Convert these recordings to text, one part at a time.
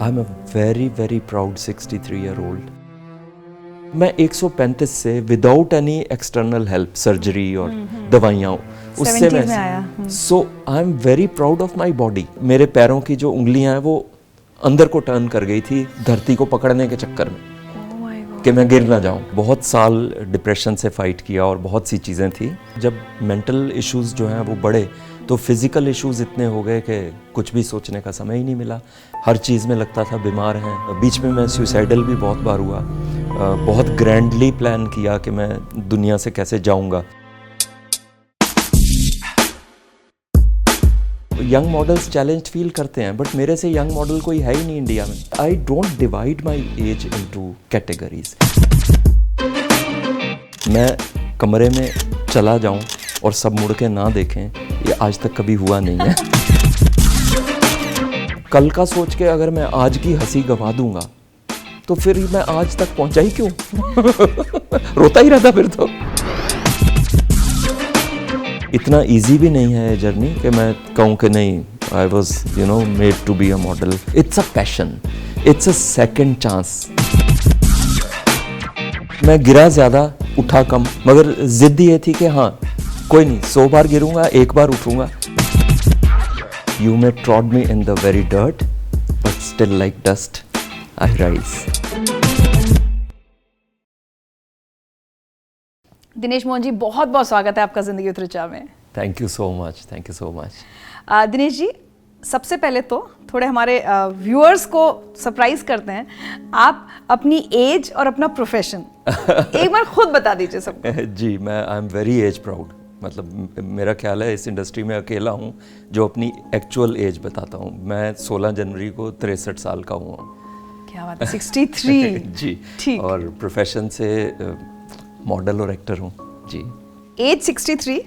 I am a very very proud 63 year old. मैं 135 से without any external help, surgery और दवाइयाँ, उससे मैं so I am very proud of my body. मेरे पैरों की जो उंगलियां हैं वो अंदर को टर्न कर गई थी धरती को पकड़ने के चक्कर में कि मैं गिर ना जाऊं। बहुत साल डिप्रेशन से फाइट किया और बहुत सी चीज़ें थी। जब मेंटल इश्यूज जो हैं वो बढ़े तो फिज़िकल इश्यूज इतने हो गए कि कुछ भी सोचने का समय ही नहीं मिला। हर चीज़ में लगता था बीमार हैं। बीच में मैं सुसाइडल भी बहुत बार हुआ। बहुत ग्रैंडली प्लान किया कि मैं दुनिया से कैसे जाऊंगा। यंग मॉडल्स चैलेंज फील करते हैं, बट मेरे से यंग मॉडल कोई है ही नहीं इंडिया में। I don't divide my age into categories. मैं कमरे में चला जाऊं और सब मुड़ के ना देखें, ये आज तक कभी हुआ नहीं है। कल का सोच के अगर मैं आज की हंसी गवा दूंगा तो फिर मैं आज तक पहुंचा ही क्यों? रोता ही रहता फिर तो। इतना इजी भी नहीं है जर्नी कि मैं कहूँ कि नहीं, I was made to be a model. It's a passion, it's a second chance. मैं गिरा ज़्यादा, उठा कम, मगर जिद ये थी कि हाँ कोई नहीं, 100 बार गिरूंगा, एक बार उठूंगा। You may trod me in the very dirt but still like dust I rise. Dinesh Mohan ji, बहुत बहुत स्वागत है आपका जिंदगी विद ऋचा में। Thank you so much, thank you so much. Dinesh ji, सबसे पहले तो थोड़े हमारे व्यूअर्स को सरप्राइज करते हैं। आप अपनी एज और अपना प्रोफेशन एक बार खुद बता दीजिए सबको। जी, मैं I am very as proud. मतलब मेरा ख्याल है इस इंडस्ट्री में अकेला हूँ जो अपनी एक्चुअल एज बताता हूँ। मैं 16 जनवरी को 63 साल का हुआ। क्या बात है, 63। जी, ठीक। और प्रोफेशन से मॉडल और एक्टर हूँ जी। एज 63,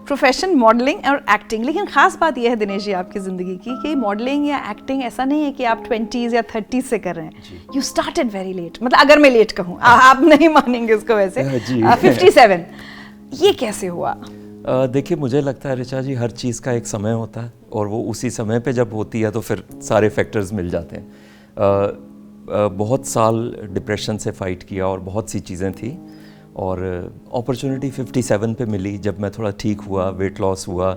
प्रोफेशन मॉडलिंग और एक्टिंग। लेकिन खास बात यह है दिनेश जी आपकी ज़िंदगी की कि मॉडलिंग या एक्टिंग ऐसा नहीं है कि आप 20s या 30s से कर रहे हैं। You started very late. मतलब अगर मैं लेट कहूँ, आप नहीं मानेंगे उसको वैसे। 57, ये कैसे हुआ? देखिए, मुझे लगता है ऋचा जी, हर चीज़ का एक समय होता है और वो उसी समय पे जब होती है तो फिर सारे फैक्टर्स मिल जाते हैं। बहुत साल डिप्रेशन से फाइट किया और बहुत सी चीज़ें थी और अपॉर्चुनिटी 57 पे मिली जब मैं थोड़ा ठीक हुआ, वेट लॉस हुआ।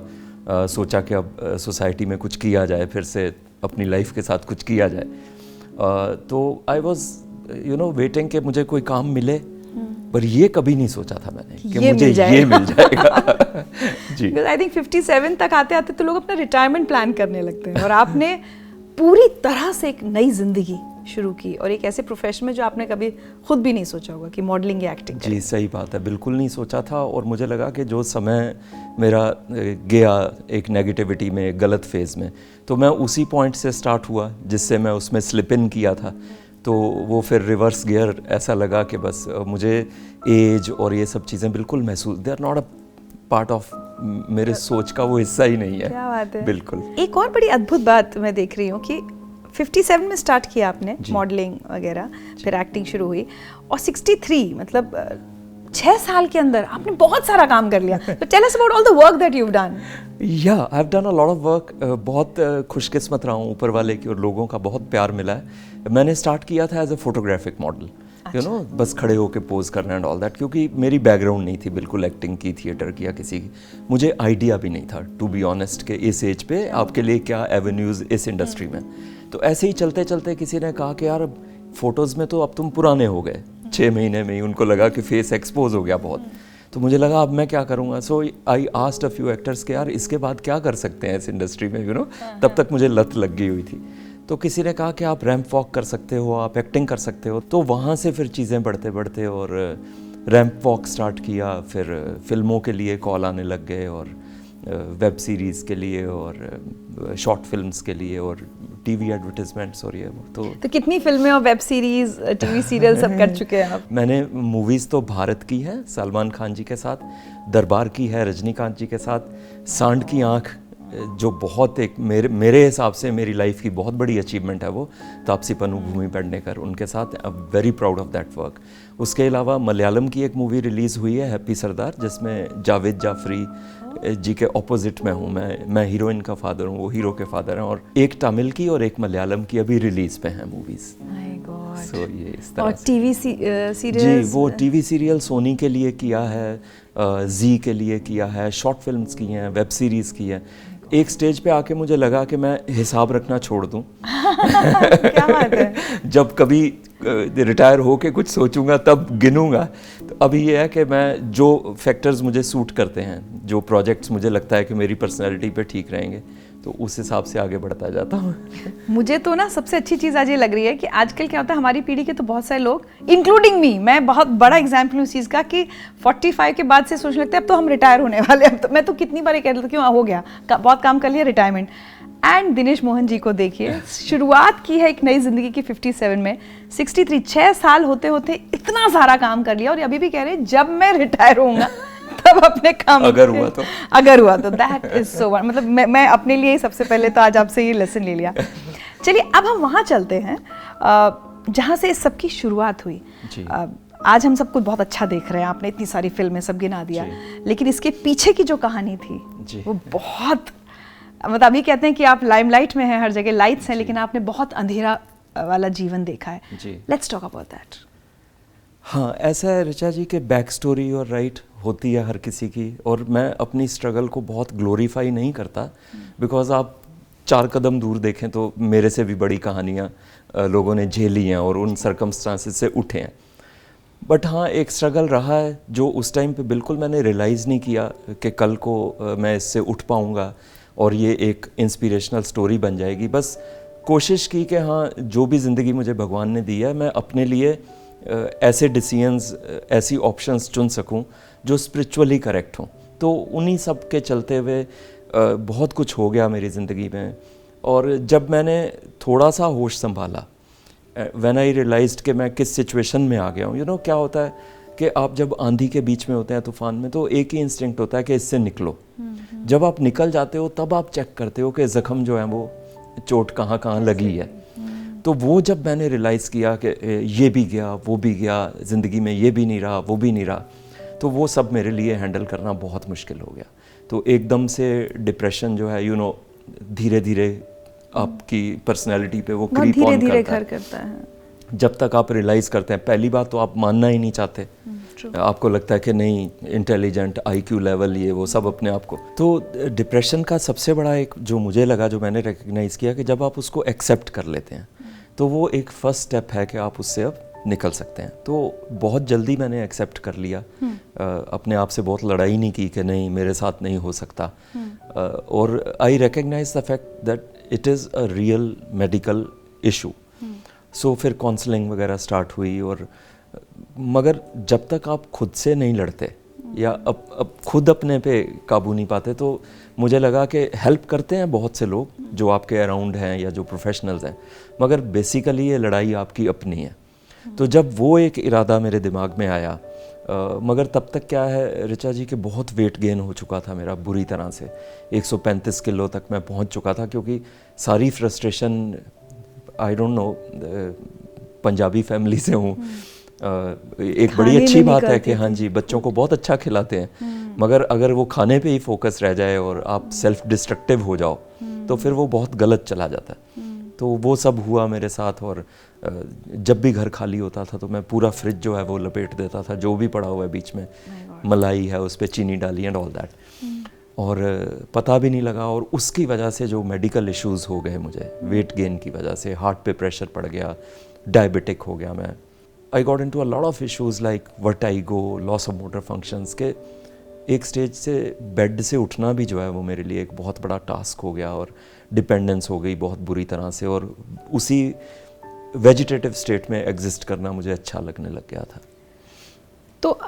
सोचा कि अब सोसाइटी में कुछ किया जाए, फिर से अपनी लाइफ के साथ कुछ किया जाए। तो आई वॉज वेटिंग कि मुझे कोई काम मिले, पर ये कभी नहीं सोचा था मैंने कि मुझे ये मिल जाएगा। जी, आई थिंक 57 तक आते आते तो लोग अपना रिटायरमेंट प्लान करने लगते हैं और आपने पूरी तरह से एक नई जिंदगी शुरू की और एक ऐसे प्रोफेशन में जो आपने कभी खुद भी नहीं सोचा होगा कि मॉडलिंग या एक्टिंग। जी, सही बात है, बिल्कुल नहीं सोचा था। और मुझे लगा कि जो समय मेरा गया एक नेगेटिविटी में, गलत फेज़ में, तो मैं उसी पॉइंट से स्टार्ट हुआ जिससे मैं उसमें स्लिप इन किया था। तो वो फिर रिवर्स गियर ऐसा लगा कि बस मुझे एज और ये सब चीज़ें बिल्कुल महसूस, they are not a part of मेरे सोच का वो हिस्सा ही नहीं है। क्या बात है। बिल्कुल। एक और बड़ी अद्भुत बात मैं देख रही हूँ कि 57 में स्टार्ट किया आपने मॉडलिंग वगैरह, फिर एक्टिंग शुरू हुई और 63 मतलब 6 साल के अंदर आपने बहुत सारा काम कर लिया। तो tell us about all the work that you have done. Yeah I have done a lot of work. बहुत खुशकिस्मत रहा हूँ ऊपर वाले की और लोगों का बहुत प्यार मिला है। मैंने स्टार्ट किया था एज अ फोटोग्राफिक मॉडल, बस खड़े होके पोज करना एंड ऑल दैट, क्योंकि मेरी बैकग्राउंड नहीं थी बिल्कुल एक्टिंग की, थिएटर की या किसी की। मुझे आइडिया भी नहीं था टू बी ऑनेस्ट कि इस एज पे आपके लिए क्या एवेन्यूज़ इस इंडस्ट्री में। तो ऐसे ही चलते चलते किसी ने कहा कि यार फोटोज़ में तो अब तुम पुराने हो गए। 6 महीने में ही उनको लगा कि फेस एक्सपोज हो गया बहुत। तो मुझे लगा अब मैं क्या करूँगा। So I asked a few actors कि यार इसके बाद क्या कर सकते हैं इस इंडस्ट्री में, तब तक मुझे लत लग गई हुई थी। तो किसी ने कहा कि आप रैंप वॉक कर सकते हो, आप एक्टिंग कर सकते हो। तो वहाँ से फिर चीज़ें बढ़ते बढ़ते और रैंप वॉक स्टार्ट किया, फिर फिल्मों के लिए कॉल आने लग गए और वेब सीरीज़ के लिए और शॉर्ट फिल्म्स के लिए और टीवी एडवर्टाइजमेंट्स और ये तो कितनी फिल्में और वेब सीरीज, टीवी सीरियल सब कर चुके हैं आप? मैंने मूवीज़ तो भारत की है सलमान खान जी के साथ, दरबार की है रजनीकांत जी के साथ, सांड की आँख जो बहुत एक मेरे हिसाब से मेरी लाइफ की बहुत बड़ी अचीवमेंट है वो, तापसी पन्नू, भूमि पेडनेकर, उनके साथ आई am very proud of that work. उसके अलावा मलयालम की एक मूवी रिलीज़ हुई है हैप्पी सरदार, जिसमें जावेद जाफरी जी के ऑपोजिट में हूँ मैं हीरोइन का फादर हूँ, वो हीरो के फादर हैं। और एक तमिल की और एक मलयालम की अभी रिलीज़ पे हैं मूवीज़। सो ये इस तरह और टीवी सीरियल जी, वो टीवी सीरियल सोनी के लिए किया है, जी के लिए किया है, शॉर्ट फिल्म्स की हैं, वेब सीरीज़ की है। एक स्टेज पे आके मुझे लगा कि मैं हिसाब रखना छोड़ दूं। क्या बात है। जब कभी रिटायर होके कुछ सोचूंगा तब गिनूंगा। तो अभी ये है कि मैं जो फैक्टर्स मुझे सूट करते हैं, जो प्रोजेक्ट्स मुझे लगता है कि मेरी पर्सनैलिटी पे ठीक रहेंगे, तो उस हिसाब से आगे बढ़ता जाता हूँ। मुझे तो ना सबसे अच्छी चीज़ आज ये लग रही है कि आजकल क्या होता है, हमारी पीढ़ी के तो बहुत सारे लोग, इंक्लूडिंग मी, मैं बहुत बड़ा एग्जाम्पल हूँ इस चीज़ का, कि 45 के बाद से सोचने लगते हैं अब तो हम रिटायर होने वाले। अब तो मैं तो कितनी बार ये कह रहा था कि हो गया, बहुत काम कर लिया, रिटायरमेंट। एंड दिनेश मोहन जी को देखिए, शुरुआत की है एक नई जिंदगी की 57 में, 63 6 साल होते होते इतना सारा काम कर लिया, और अभी भी कह रहे हैं जब मैं रिटायर होऊंगा तब अपने काम, अगर हुआ तो दैट इज सो, मतलब मैं अपने लिए ही सबसे पहले तो आज आपसे ये लेसन ले लिया। चलिए अब हम वहाँ चलते हैं जहाँ से इस सब की शुरुआत हुई। आज हम सब कुछ बहुत अच्छा देख रहे हैं, आपने इतनी सारी फिल्में सब गिना दिया, लेकिन इसके पीछे की जो कहानी थी वो बहुत, मतलब अभी कहते हैं कि आप लाइमलाइट में हैं, हर जगह लाइट्स हैं, लेकिन आपने बहुत अंधेरा वाला जीवन देखा है। Let's talk about that. हाँ, ऐसा है ऋचा जी कि बैक स्टोरी और राइट होती है हर किसी की, और मैं अपनी स्ट्रगल को बहुत ग्लोरीफाई नहीं करता, बिकॉज आप 4 कदम दूर देखें तो मेरे से भी बड़ी कहानियाँ लोगों ने झेली हैं और उन सर्कमस्टांसेस से उठे हैं। बट हाँ, एक स्ट्रगल रहा है जो उस टाइम पे बिल्कुल मैंने रियलाइज़ नहीं किया कि कल को मैं इससे उठ पाऊँगा और ये एक इंस्पिरेशनल स्टोरी बन जाएगी। बस कोशिश की कि हाँ, जो भी ज़िंदगी मुझे भगवान ने दी है, मैं अपने लिए ऐसे डिसीजंस, ऐसी ऑप्शंस चुन सकूं जो स्पिरिचुअली करेक्ट हों। तो उन्हीं सब के चलते हुए बहुत कुछ हो गया मेरी ज़िंदगी में। और जब मैंने थोड़ा सा होश संभाला, व्हेन आई रियलाइज्ड कि मैं किस सिचुएशन में आ गया हूँ, यू नो क्या होता है कि आप जब आंधी के बीच में होते हैं, तूफान में, तो एक ही इंस्टिंक्ट होता है कि इससे निकलो। जब आप निकल जाते हो तब आप चेक करते हो कि ज़ख्म जो है वो चोट कहाँ कहाँ लगी है। तो वो जब मैंने रियलाइज़ किया कि ये भी गया, वो भी गया, ज़िंदगी में ये भी नहीं रहा, वो भी नहीं रहा, तो वो सब मेरे लिए हैंडल करना बहुत मुश्किल हो गया। तो एकदम से डिप्रेशन जो है, यू नो, धीरे धीरे आपकी पर्सनैलिटी पे वो क्रीप ऑन करता है। जब तक आप रियलाइज़ करते हैं, पहली बात तो आप मानना ही नहीं चाहते, आपको लगता है कि नहीं, इंटेलिजेंट, IQ लेवल, ये वो सब अपने आप को। तो डिप्रेशन का सबसे बड़ा एक जो मुझे लगा, जो मैंने रिकग्नाइज़ किया, कि जब आप उसको एक्सेप्ट कर लेते हैं तो वो एक फर्स्ट स्टेप है कि आप उससे अब निकल सकते हैं। तो बहुत जल्दी मैंने एक्सेप्ट कर लिया, अपने आप से बहुत लड़ाई नहीं की कि नहीं, मेरे साथ नहीं हो सकता। और I recognise the fact that it is a real medical issue. So फिर काउंसलिंग वगैरह स्टार्ट हुई, और मगर जब तक आप खुद से नहीं लड़ते या अब खुद अपने पे काबू नहीं पाते, तो मुझे लगा कि हेल्प करते हैं बहुत से लोग जो आपके अराउंड हैं या जो प्रोफेशनल्स हैं, मगर बेसिकली ये लड़ाई आपकी अपनी है। तो जब वो एक इरादा मेरे दिमाग में आया, मगर तब तक क्या है ऋचा जी, कि बहुत वेट गेन हो चुका था मेरा बुरी तरह से, 135 किलो तक मैं पहुंच चुका था, क्योंकि सारी frustration, I don't no, Punjabi family से हूँ। एक बड़ी अच्छी बात है कि हाँ जी, बच्चों को बहुत अच्छा खिलाते हैं, मगर अगर वो खाने पे ही फोकस रह जाए और आप सेल्फ डिस्ट्रक्टिव हो जाओ, तो फिर वो बहुत गलत चला जाता है। तो वो सब हुआ मेरे साथ, और जब भी घर खाली होता था तो मैं पूरा फ्रिज जो है वो लपेट देता था, जो भी पड़ा हुआ है बीच में, मलाई है उस पर चीनी डाली एंड ऑल दैट, और पता भी नहीं लगा। और उसकी वजह से जो मेडिकल इश्यूज़ हो गए मुझे, वेट गेन की वजह से, हार्ट पे प्रेशर पड़ गया, डायबिटिक हो गया मैं, I got into a lot of issues like vertigo, loss of motor functions, के एक स्टेज से बेड से उठना भी जो है वो मेरे लिए एक बहुत बड़ा टास्क हो गया, और डिपेंडेंस हो गई बहुत बुरी तरह से, और उसी वेजिटेटिव स्टेट में एग्जिस्ट करना मुझे अच्छा लगने लग गया था। तो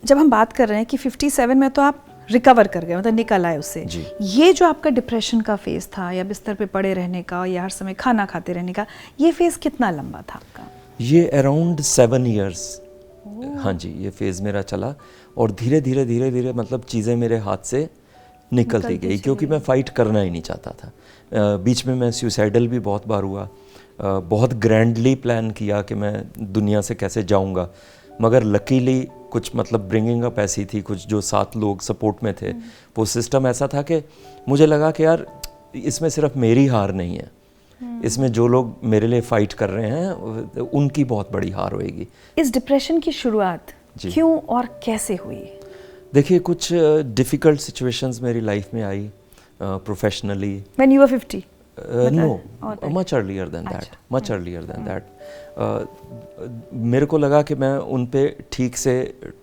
जब हम बात कर रहे हैं कि 57 में तो आप रिकवर कर गए, मतलब निकल आए उससे, ये जो आपका डिप्रेशन का फेज़ था, या बिस्तर पे पड़े रहने का, या हर समय खाना खाते रहने का, ये फेज़ कितना लंबा था आपका? ये अराउंड 7 years, हाँ जी, ये फेज़ मेरा चला, और धीरे धीरे मतलब चीज़ें मेरे हाथ से निकलती गई, क्योंकि मैं फ़ाइट करना ही नहीं चाहता था। बीच में मैं सुसाइडल भी बहुत बार हुआ, बहुत ग्रैंडली प्लान किया कि मैं दुनिया से कैसे जाऊंगा, मगर लकीली कुछ मतलब ब्रिंगिंग अप ऐसी थी, कुछ जो 7 लोग सपोर्ट में थे, वो सिस्टम ऐसा था कि मुझे लगा कि यार इसमें सिर्फ मेरी हार नहीं है, इसमें जो लोग मेरे लिए फाइट कर रहे हैं उनकी बहुत बड़ी हार होएगी। इस डिप्रेशन की शुरुआत क्यों और कैसे हुई? देखिए, कुछ डिफ़िकल्ट सिचुएशंस मेरी लाइफ में आई professionally. When you were 50? No, much earlier than that, much earlier than that. मेरे को लगा कि मैं उन पे ठीक से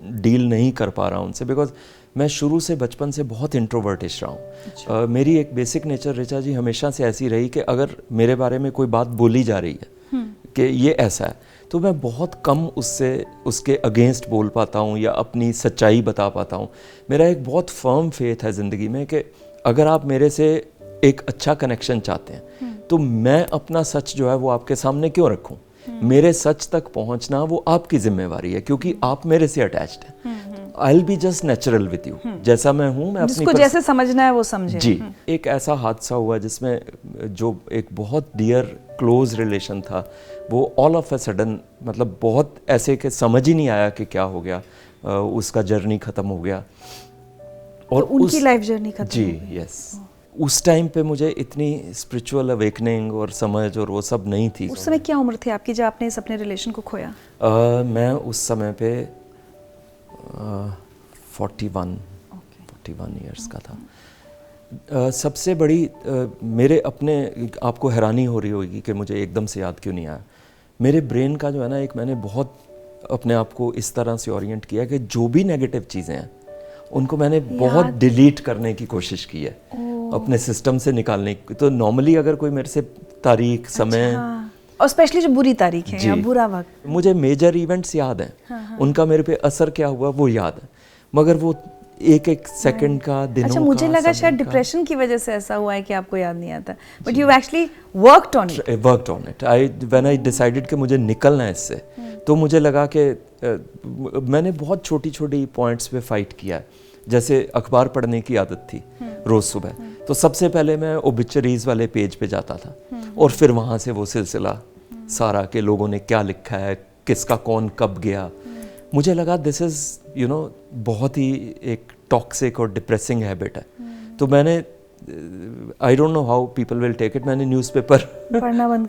डील नहीं कर पा रहा हूँ उनसे, बिकॉज मैं शुरू से बचपन से बहुत इंट्रोवर्टिश रहा हूँ। मेरी एक बेसिक नेचर ऋचा जी हमेशा से ऐसी रही कि अगर मेरे बारे में कोई बात बोली जा रही है कि ये ऐसा है, तो मैं बहुत कम उसके अगेंस्ट बोल पाता हूँ या अपनी सच्चाई बता पाता हूँ। मेरा एक बहुत फर्म फेथ है ज़िंदगी में कि अगर आप मेरे से एक अच्छा कनेक्शन चाहते हैं तो मैं अपना सच जो है वो आपके सामने क्यों रखूं? मेरे सच तक पहुंचना वो आपकी जिम्मेवारी है, क्योंकि आप मेरे से अटैच्ड हैं। I will be just natural with you, जैसा मैं हूं, मैं अपनी जिसको जैसे समझना है वो समझे। जी। एक ऐसा हादसा हुआ जिसमें जो एक बहुत डियर क्लोज रिलेशन था, वो ऑल ऑफ अ सडन मतलब बहुत ऐसे कि समझ ही नहीं आया कि क्या हो गया, उसका जर्नी ख़त्म हो गया। और तो उनकी लाइफ जर्नी खत्म जी, यस। उस टाइम पे मुझे इतनी स्पिरिचुअल अवेकनिंग और समझ और वो सब नहीं थी। उस समय क्या उम्र थी आपकी जब आपने इस अपने रिलेशन को खोया? मैं उस समय पे 41 इयर्स का था। सबसे बड़ी मेरे अपने आपको हैरानी हो रही होगी कि मुझे एकदम से याद क्यों नहीं आया। मेरे ब्रेन का जो है ना, एक मैंने बहुत अपने आप को इस तरह से ओरिएंट किया कि जो भी नेगेटिव चीज़ें हैं उनको मैंने बहुत डिलीट करने की कोशिश की है, अपने सिस्टम से निकालने की। तो नॉर्मली अगर कोई मेरे से तारीख, समय, और स्पेशली जो बुरी तारीख है या बुरा वक्त, मुझे मेजर इवेंट्स याद हैं, उनका मेरे पे असर क्या हुआ वो याद है, मगर वो एक एक सेकंड का, दिनों का। अच्छा, मुझे लगा शायद डिप्रेशन की वजह से ऐसा हुआ है कि आपको याद नहीं आता, but you actually worked on it. When I decided कि मुझे निकलना है इससे, तो मुझे लगा कि मैंने बहुत छोटी छोटी पॉइंट्स पे फाइट किया है। जैसे अखबार पढ़ने की आदत थी रोज़ सुबह, तो सबसे पहले मैं ओबिचुरीज वाले पेज पे जाता था और फिर वहाँ से वो सिलसिला सारा के लोगों ने क्या लिखा है, किसका कौन कब गया। मुझे लगा दिस इज़ बहुत ही एक टॉक्सिक और डिप्रेसिंग हैबिट है। तो मैंने I don't know how people will take it, मैंने न्यूज़पेपर पढ़ना बंद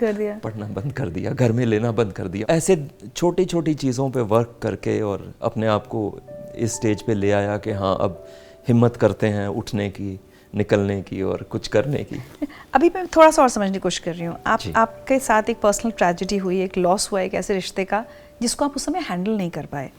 कर दिया, घर में लेना बंद कर दिया। ऐसे छोटी छोटी चीज़ों पे वर्क करके और अपने आप को इस स्टेज पे ले आया कि हाँ, अब हिम्मत करते हैं उठने की, निकलने की और कुछ करने की। अभी मैं थोड़ा सा और समझने की कोशिश कर रही हूँ। आपके साथ एक पर्सनल ट्रेजेडी हुई, एक लॉस हुआ एक ऐसे रिश्ते का जिसको आप उस समय हैंडल नहीं कर पाए।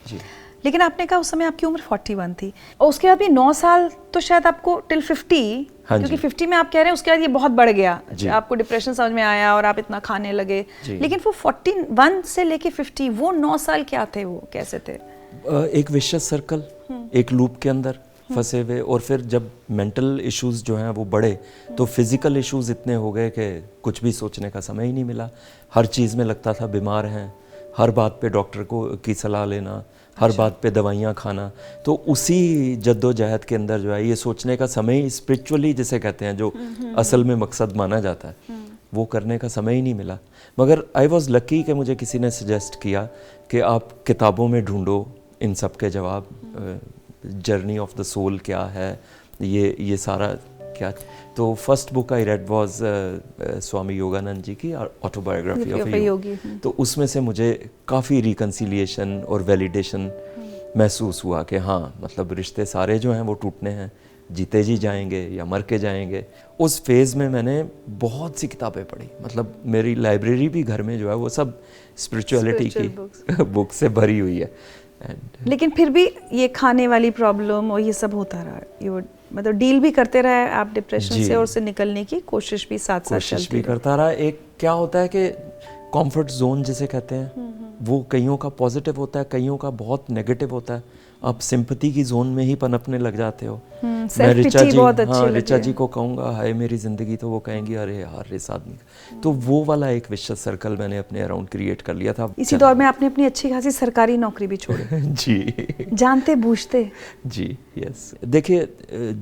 लेकिन आपने कहा उस समय आपकी उम्र 41 थी, और उसके बाद भी 9 साल तो शायद आपको टिल 50, क्योंकि 50 में आप कह रहे हैं उसके बाद ये बहुत बढ़ गया, आपको डिप्रेशन समझ में आया और आप इतना खाने लगे। लेकिन वो 41 से लेके 50, वो 9 साल क्या थे, वो कैसे थे? एक विशियस सर्कल, एक लूप के अंदर फंसे हुए। और फिर जब मेंटल इश्यूज जो हैं वो बढ़े तो फिजिकल इश्यूज इतने हो गए कि कुछ भी सोचने का समय ही नहीं मिला। हर चीज़ में लगता था बीमार हैं, हर बात पे डॉक्टर की सलाह लेना, हर बात पे दवाइयाँ खाना। तो उसी जद्दोजहद के अंदर जो है ये सोचने का समय, स्पिरिचुअली जिसे कहते हैं, जो असल में मकसद माना जाता है, वो करने का समय ही नहीं मिला। मगर आई वॉज लकी कि मुझे किसी ने सजेस्ट किया कि आप किताबों में ढूंढो इन सब के जवाब, जर्नी ऑफ द सोल क्या है, ये सारा क्या। तो first book I read was Swami Yogananda ji की ऑटोबायोग्राफी ऑफ अ योगी। तो उसमें से मुझे काफ़ी रिकन्सिलिएशन और वैलिडेशन महसूस हुआ कि हाँ, मतलब रिश्ते सारे जो हैं वो टूटने हैं, जीते जी जाएंगे या मर के जाएंगे। उस फेज़ में मैंने बहुत सी किताबें पढ़ी, मतलब मेरी लाइब्रेरी भी घर में जो है वो सब स्पिरिचुअलिटी की बुक से भरी हुई है। लेकिन फिर भी ये खाने वाली प्रॉब्लम और ये सब होता रहा, मतलब डील भी करते रहे आप डिप्रेशन से, और उससे निकलने की कोशिश भी साथ साथ कोशिश भी करता रहा। एक क्या होता है कि कंफर्ट जोन जिसे कहते हैं, वो कईयों का पॉजिटिव होता है, कईयों का बहुत नेगेटिव होता है। आप सिंपैथी की जोन में ही पनपने लग जाते हो। मैं रिचा जी को कहूँगा हाय मेरी ज़िंदगी, तो वो कहेंगी अरे यार इस आदमी का। तो वो वाला एक विशेष सर्कल मैंने अपने अराउंड क्रिएट कर लिया था। इसी दौर में आपने अपनी अच्छी खासी सरकारी नौकरी भी छोड़ी। जी, जानते बूझते। जी, यस। देखिए,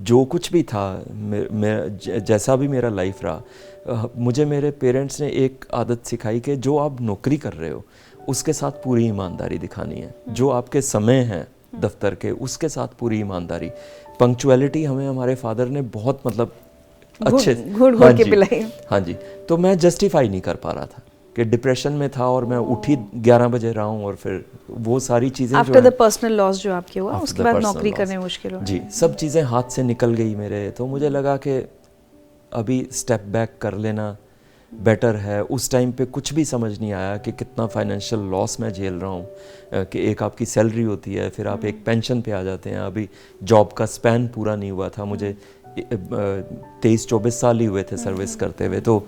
जो कुछ भी था, जैसा भी मेरा लाइफ रहा, मुझे मेरे पेरेंट्स ने एक आदत सिखाई कि जो आप नौकरी कर रहे हो उसके साथ पूरी ईमानदारी दिखानी है। जो आपके समय हैं दफ्तर के, उसके साथ पूरी ईमानदारी। पंक्चुअलिटी हमें हमारे फादर ने बहुत मतलब अच्छे घूर हाँ के जी, पिलाई। हाँ जी। तो मैं जस्टिफाई नहीं कर पा रहा था कि डिप्रेशन में था और मैं उठी 11 बजे रहा हूँ, और फिर वो सारी चीज़ें आफ्टर द पर्सनल लॉस जो आपके हुआ, After उसके the बाद personal नौकरी loss. करने मुश्किल हुआ। जी, सब चीज़ें हाथ से निकल गई मेरे। तो मुझे लगा कि अभी स्टेप बैक कर लेना बेटर है। उस टाइम पे कुछ भी समझ नहीं आया कि कितना फाइनेंशियल लॉस मैं झेल रहा हूँ, कि एक आपकी सैलरी होती है, फिर आप एक पेंशन पे आ जाते हैं। अभी जॉब का स्पैन पूरा नहीं हुआ था मुझे, 23-24 साल ही हुए थे सर्विस करते हुए। तो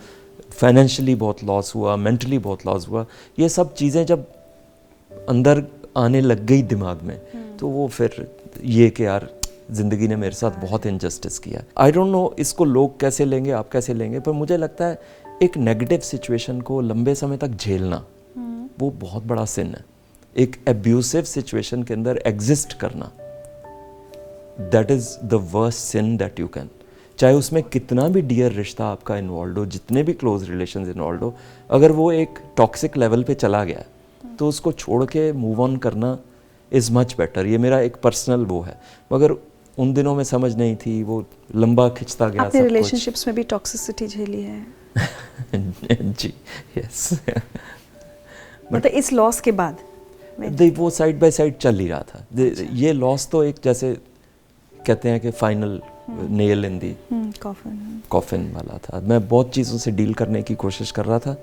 फाइनेंशियली बहुत लॉस हुआ, मेंटली बहुत लॉस हुआ। ये सब चीज़ें जब अंदर आने लग गई दिमाग में, तो वो फिर ये कि यार ज़िंदगी ने मेरे साथ बहुत इनजस्टिस किया। आई डोंट नो इसको लोग कैसे लेंगे, आप कैसे लेंगे, पर मुझे लगता है एक नेगेटिव सिचुएशन को लंबे समय तक झेलना वो बहुत बड़ा सिन है। एक एब्यूसिव सिचुएशन के अंदर एग्जिस्ट करना, that is the worst sin that you can. चाहे उसमें कितना भी डियर रिश्ता आपका इन्वॉल्व हो, जितने भी क्लोज रिलेशंस इन्वॉल्व हो, अगर वो एक टॉक्सिक लेवल पे चला गया है तो उसको छोड़ के मूव ऑन करना इज़ मच बेटर। ये मेरा एक पर्सनल वो है, मगर उन दिनों में समझ नहीं थी, वो लंबा खिंचता गया। आपने सब रिलेशनशिप्स में भी टॉक्सिसिटी झेली है? जी, यस। मतलब इस लॉस के बाद वो साइड बाय साइड चल ही रहा था। ये लॉस तो एक जैसे कहते हैं कि final nail in the coffin वाला था। मैं बहुत चीज़ों से डील करने की कोशिश कर रहा था,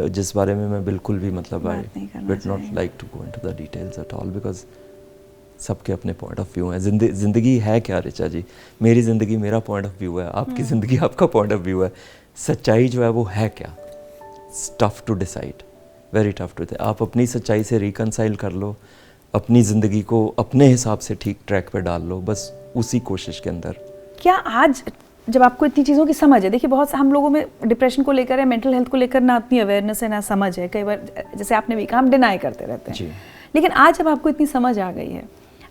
जिस बारे में मैं बिल्कुल भी मतलब I would not like to go into the details at all, because सबके अपने पॉइंट ऑफ व्यू हैं। ज़िंदगी है क्या ऋचा जी? मेरी ज़िंदगी मेरा पॉइंट ऑफ व्यू है, आपकी ज़िंदगी आपका पॉइंट ऑफ व्यू है। सच्चाई जो है वो है क्या? Tough to decide, very tough to. आप अपनी सच्चाई से रिकनसाइल कर लो, अपनी ज़िंदगी को अपने हिसाब से ठीक ट्रैक पे डाल लो, बस उसी कोशिश के अंदर। क्या आज जब आपको इतनी चीज़ों की समझ है, देखिए बहुत हम लोगों में डिप्रेशन को लेकर है, मेंटल हेल्थ को लेकर ना इतनी अवेयरनेस है ना समझ है, कई बार जैसे आपने भी कहा हम डिनाई करते रहते हैं, लेकिन आज जब आपको इतनी समझ आ गई है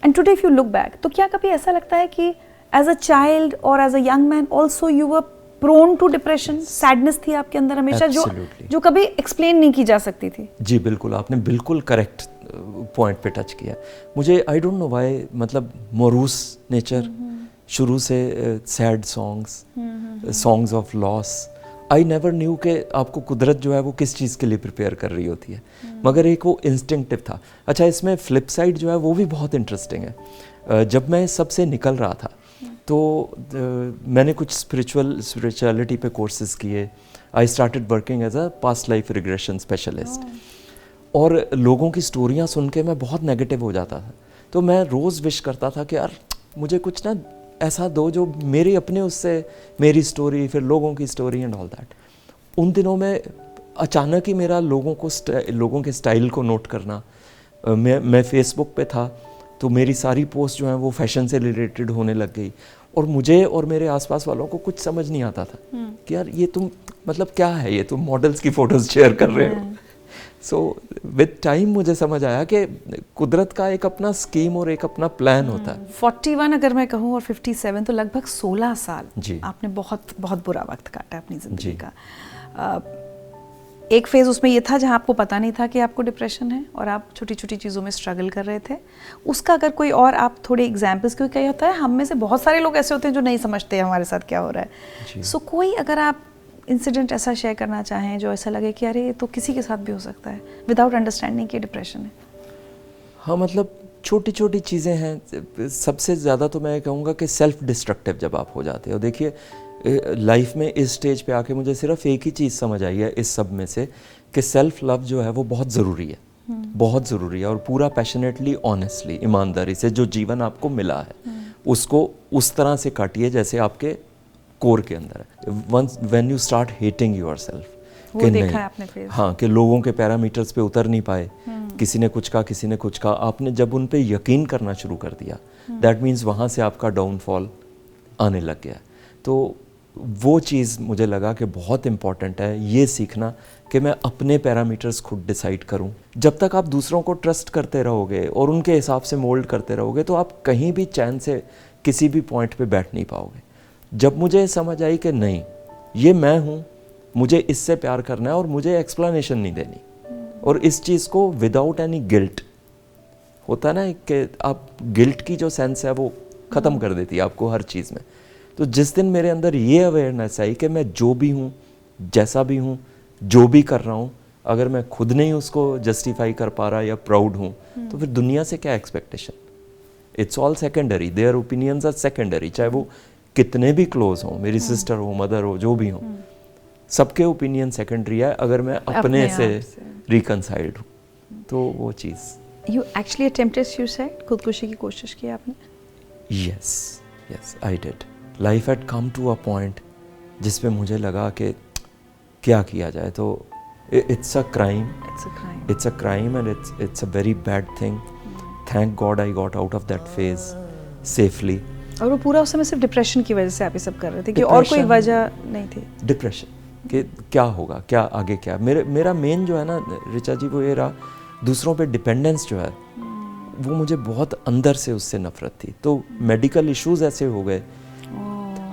and today if you look back, तो क्या कभी ऐसा लगता है कि एज अ चाइल्ड और as a young man also you were prone to depression? Sadness थी आपके अंदर हमेशा जो कभी एक्सप्लेन नहीं की जा सकती थी? जी बिल्कुल, आपने बिल्कुल करेक्ट पॉइंट पे टच किया। मुझे आई डोंट नो व्हाई, मतलब मोरूस नेचर, शुरू से sad songs of loss. I never knew कि आपको कुदरत जो है वो किस चीज़ के लिए प्रिपेयर कर रही होती है, मगर एक वो इंस्टिंक्टिव था। अच्छा, इसमें फ्लिप साइड जो है वो भी बहुत इंटरेस्टिंग है। जब मैं सबसे निकल रहा था तो मैंने कुछ स्पिरिचुअलिटी पे कोर्सेज किए। I started working as a past life regression specialist, और लोगों की स्टोरियाँ सुन के मैं बहुत नेगेटिव हो जाता था। तो मैं रोज़ विश करता था कि यार मुझे कुछ ना ऐसा दो जो मेरे अपने उससे मेरी स्टोरी, फिर लोगों की स्टोरी एंड ऑल दैट। उन दिनों में अचानक ही मेरा लोगों के स्टाइल को नोट करना, मैं फेसबुक पे था तो मेरी सारी पोस्ट जो हैं वो फैशन से रिलेटेड होने लग गई, और मुझे और मेरे आसपास वालों को कुछ समझ नहीं आता था कि यार ये तुम मतलब क्या है, ये तुम मॉडल्स की फ़ोटोज़ शेयर कर रहे हो। सो विद टाइम मुझे समझ आया कि कुदरत का एक अपना स्कीम और एक अपना प्लान होता है। 41 अगर मैं कहूँ और 57, तो लगभग 16 साल जी। आपने बहुत बहुत बुरा वक्त काटा अपनी ज़िंदगी का। एक फेज़ उसमें ये था जहाँ आपको पता नहीं था कि आपको डिप्रेशन है और आप छोटी छोटी चीज़ों में स्ट्रगल कर रहे थे। उसका अगर कोई और आप थोड़े एग्जाम्पल्स, क्योंकि क्या होता है हम में से बहुत सारे लोग ऐसे होते हैं जो नहीं समझते हमारे साथ क्या हो रहा है। सो कोई अगर आप इंसिडेंट ऐसा शेयर करना चाहें जो ऐसा लगे कि अरे ये तो किसी के साथ भी हो सकता है विदाउट अंडरस्टैंडिंग कि डिप्रेशन है। हाँ, मतलब छोटी छोटी चीज़ें हैं। सबसे ज़्यादा तो मैं कहूँगा कि सेल्फ डिस्ट्रक्टिव जब आप हो जाते हो। देखिए लाइफ में इस स्टेज पे आके मुझे सिर्फ एक ही चीज़ समझ आई है इस सब में से, कि सेल्फ लव जो है वो बहुत ज़रूरी है, बहुत ज़रूरी है। और पूरा पैशनेटली, ऑनेस्टली, ईमानदारी से जो जीवन आपको मिला है उसको उस तरह से काटिए जैसे आपके कोर के अंदर है। Once when you start hating yourself, वो देखा है आपने फेस। हाँ, कि लोगों के पैरामीटर्स पे उतर नहीं पाए, किसी ने कुछ कहा, किसी ने कुछ कहा, आपने जब उन पे यकीन करना शुरू कर दिया, दैट मीन्स वहाँ से आपका डाउनफॉल आने लग गया। तो वो चीज़ मुझे लगा कि बहुत इम्पॉर्टेंट है ये सीखना कि मैं अपने पैरामीटर्स खुद डिसाइड करूं। जब तक आप दूसरों को ट्रस्ट करते रहोगे और उनके हिसाब से मोल्ड करते रहोगे तो आप कहीं भी चैन से किसी भी पॉइंट पे बैठ नहीं पाओगे। जब मुझे समझ आई कि नहीं, ये मैं हूँ, मुझे इससे प्यार करना है और मुझे एक्सप्लेनेशन नहीं देनी, और इस चीज़ को विदाउट एनी गिल्ट, होता है ना कि आप गिल्ट की जो सेंस है वो ख़त्म कर देती है आपको हर चीज़ में। तो जिस दिन मेरे अंदर ये अवेयरनेस आई कि मैं जो भी हूँ, जैसा भी हूँ, जो भी कर रहा हूँ, अगर मैं खुद नहीं उसको जस्टिफाई कर पा रहा या प्राउड हूँ, तो फिर दुनिया से क्या expectation. It's all secondary, their opinions are secondary, चाहे वो कितने भी क्लोज हों, मेरी सिस्टर हो, मदर हो, जो भी हो, सबके ओपिनियन सेकेंडरी है अगर मैं अपने से रिकनसाइल्ड हूँ। तो वो चीज़। यू एक्चुअली अटेम्प्टेड सुसाइड, खुदकुशी की कोशिश की आपने? Yes I did. Life had come to a point जिस पे मुझे लगा कि क्या किया जाए। तो it's a crime, it's a crime and it's a very bad thing. Thank God I got out of that phase safely. और वो पूरा उस समय सिर्फ डिप्रेशन की वजह से आप ये सब कर रहे थे कि और कोई वजह नहीं थी? डिप्रेशन कि क्या होगा, क्या आगे क्या। मेरा मेन जो है ना ऋचा जी, वो ये रहा, दूसरों पे डिपेंडेंस जो है वो मुझे बहुत अंदर से उससे नफरत थी। तो मेडिकल इश्यूज ऐसे हो गए,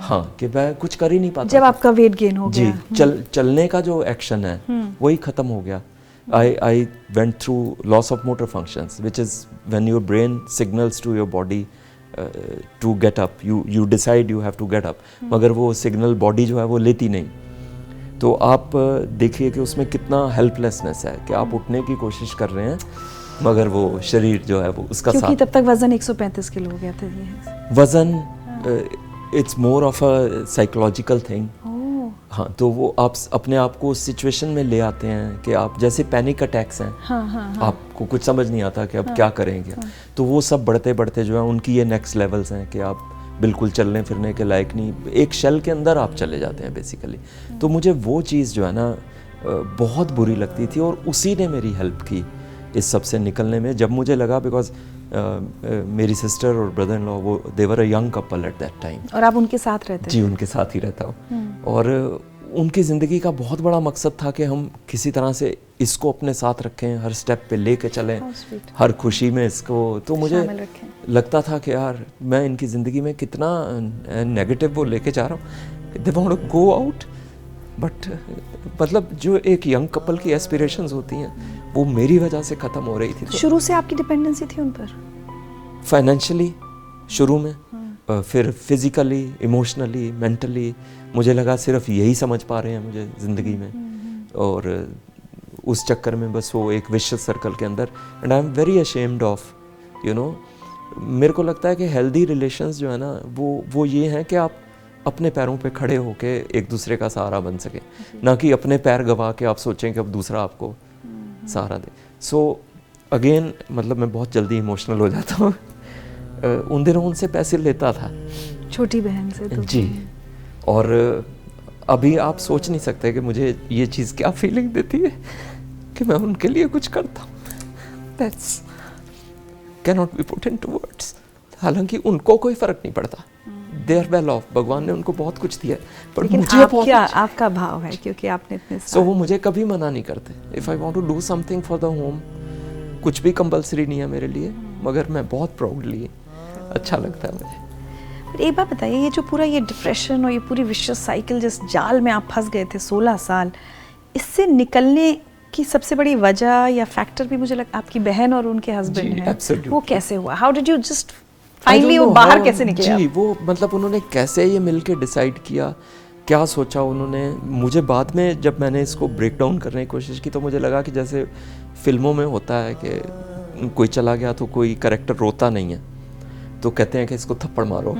हाँ, कि मैं कुछ कर ही नहीं पाता। जब आपका वेट गेन हो गया जी, चलने का जो एक्शन है वही खत्म हो गया। I went through loss of motor functions, which is when your brain signals to your body to get up. You decide you have to get up, मगर वो सिग्नल बॉडी जो है वो लेती नहीं। तो आप देखिए कि उसमें कितना हेल्पलेसनेस है कि आप उठने की कोशिश कर रहे हैं मगर वो शरीर जो है वो उसका क्योंकि साथ। तब तक वजन 135 किलो हो गया था ये। वजन it's more of a psychological thing. हाँ, तो वो आप अपने आप को उस सिचुएशन में ले आते हैं कि आप जैसे पैनिक अटैक्स हैं। हाँ। आपको कुछ समझ नहीं आता कि अब क्या करेंगे। तो वो सब बढ़ते बढ़ते जो है उनकी ये नेक्स्ट लेवल्स हैं कि आप बिल्कुल चलने फिरने के लायक नहीं, एक शेल के अंदर आप चले जाते हैं बेसिकली। तो मुझे वो चीज़ जो है ना बहुत बुरी लगती थी और उसी ने मेरी हेल्प की इस सब से निकलने में। जब मुझे लगा, बिकॉज मेरी सिस्टर और ब्रदर इन लॉ वो देवर a young couple at that time. और आप उनके साथ रहते? जी, उनके साथ ही रहता हूँ। और उनकी ज़िंदगी का बहुत बड़ा मकसद था कि हम किसी तरह से इसको अपने साथ रखें, हर स्टेप पे लेके चलें, हर खुशी में इसको। तो मुझे लगता था कि यार मैं इनकी ज़िंदगी में कितना नेगेटिव वो लेके जा रहा हूँ। They want to go out, but मतलब जो एक यंग कपल की एस्पिरेशंस होती हैं वो मेरी वजह से ख़त्म हो रही थी। तो शुरू से आपकी डिपेंडेंसी थी उन पर? फाइनेंशियली शुरू में, फिर फिज़िकली, इमोशनली, मेंटली। मुझे लगा सिर्फ यही समझ पा रहे हैं मुझे ज़िंदगी में, और उस चक्कर में बस वो एक विशियस सर्कल के अंदर। And I am very ashamed of, you know, मेरे को लगता है कि हेल्दी रिलेशंस जो है ना वो ये हैं कि आप अपने पैरों पे खड़े होके एक दूसरे का सहारा बन सके, ना कि अपने पैर गवा के आप सोचें कि अब दूसरा आपको सहारा दे। सो अगेन, मतलब मैं बहुत जल्दी इमोशनल हो जाता हूँ। उन दिनों उनसे पैसे लेता था, छोटी बहन से तो। जी, और अभी आप सोच नहीं सकते कि मुझे ये चीज़ क्या फीलिंग देती है कि मैं उनके लिए कुछ करता हूँ। That's can not be put into words. हालांकि उनको कोई फ़र्क नहीं पड़ता, दे आर वेल ऑफ, भगवान ने उनको बहुत कुछ दिया, पर मुझे बहुत आपका भाव है क्योंकि आपने इतने सो वो मुझे कभी मना नहीं करते। If I want to do something for the home, कुछ भी कंपलसरी नहीं है मेरे लिए, मगर मैं बहुत प्राउडली, अच्छा लगता है मुझे। एक बात बताइए, ये जो पूरा ये डिप्रेशन और ये पूरी विशियस साइकिल जिस जाल में आप फंस गए थे 16 साल, इससे निकलने की सबसे बड़ी वजह या फैक्टर भी मुझे लगता आपकी बहन और उनके हस्बैंड हैं। वो कैसे हुआ? How did you just finally वो बाहर कैसे निकले? जी, वो मतलब उन्होंने कैसे ये मिलके डिसाइड किया, क्या सोचा उन्होंने। मुझे बाद में जब मैंने इसको ब्रेक डाउन करने की कोशिश की तो मुझे लगा कि जैसे फिल्मों में होता है कि कोई चला गया तो कोई कैरेक्टर रोता नहीं है, तो कहते हैं कि इसको थप्पड़ मारो।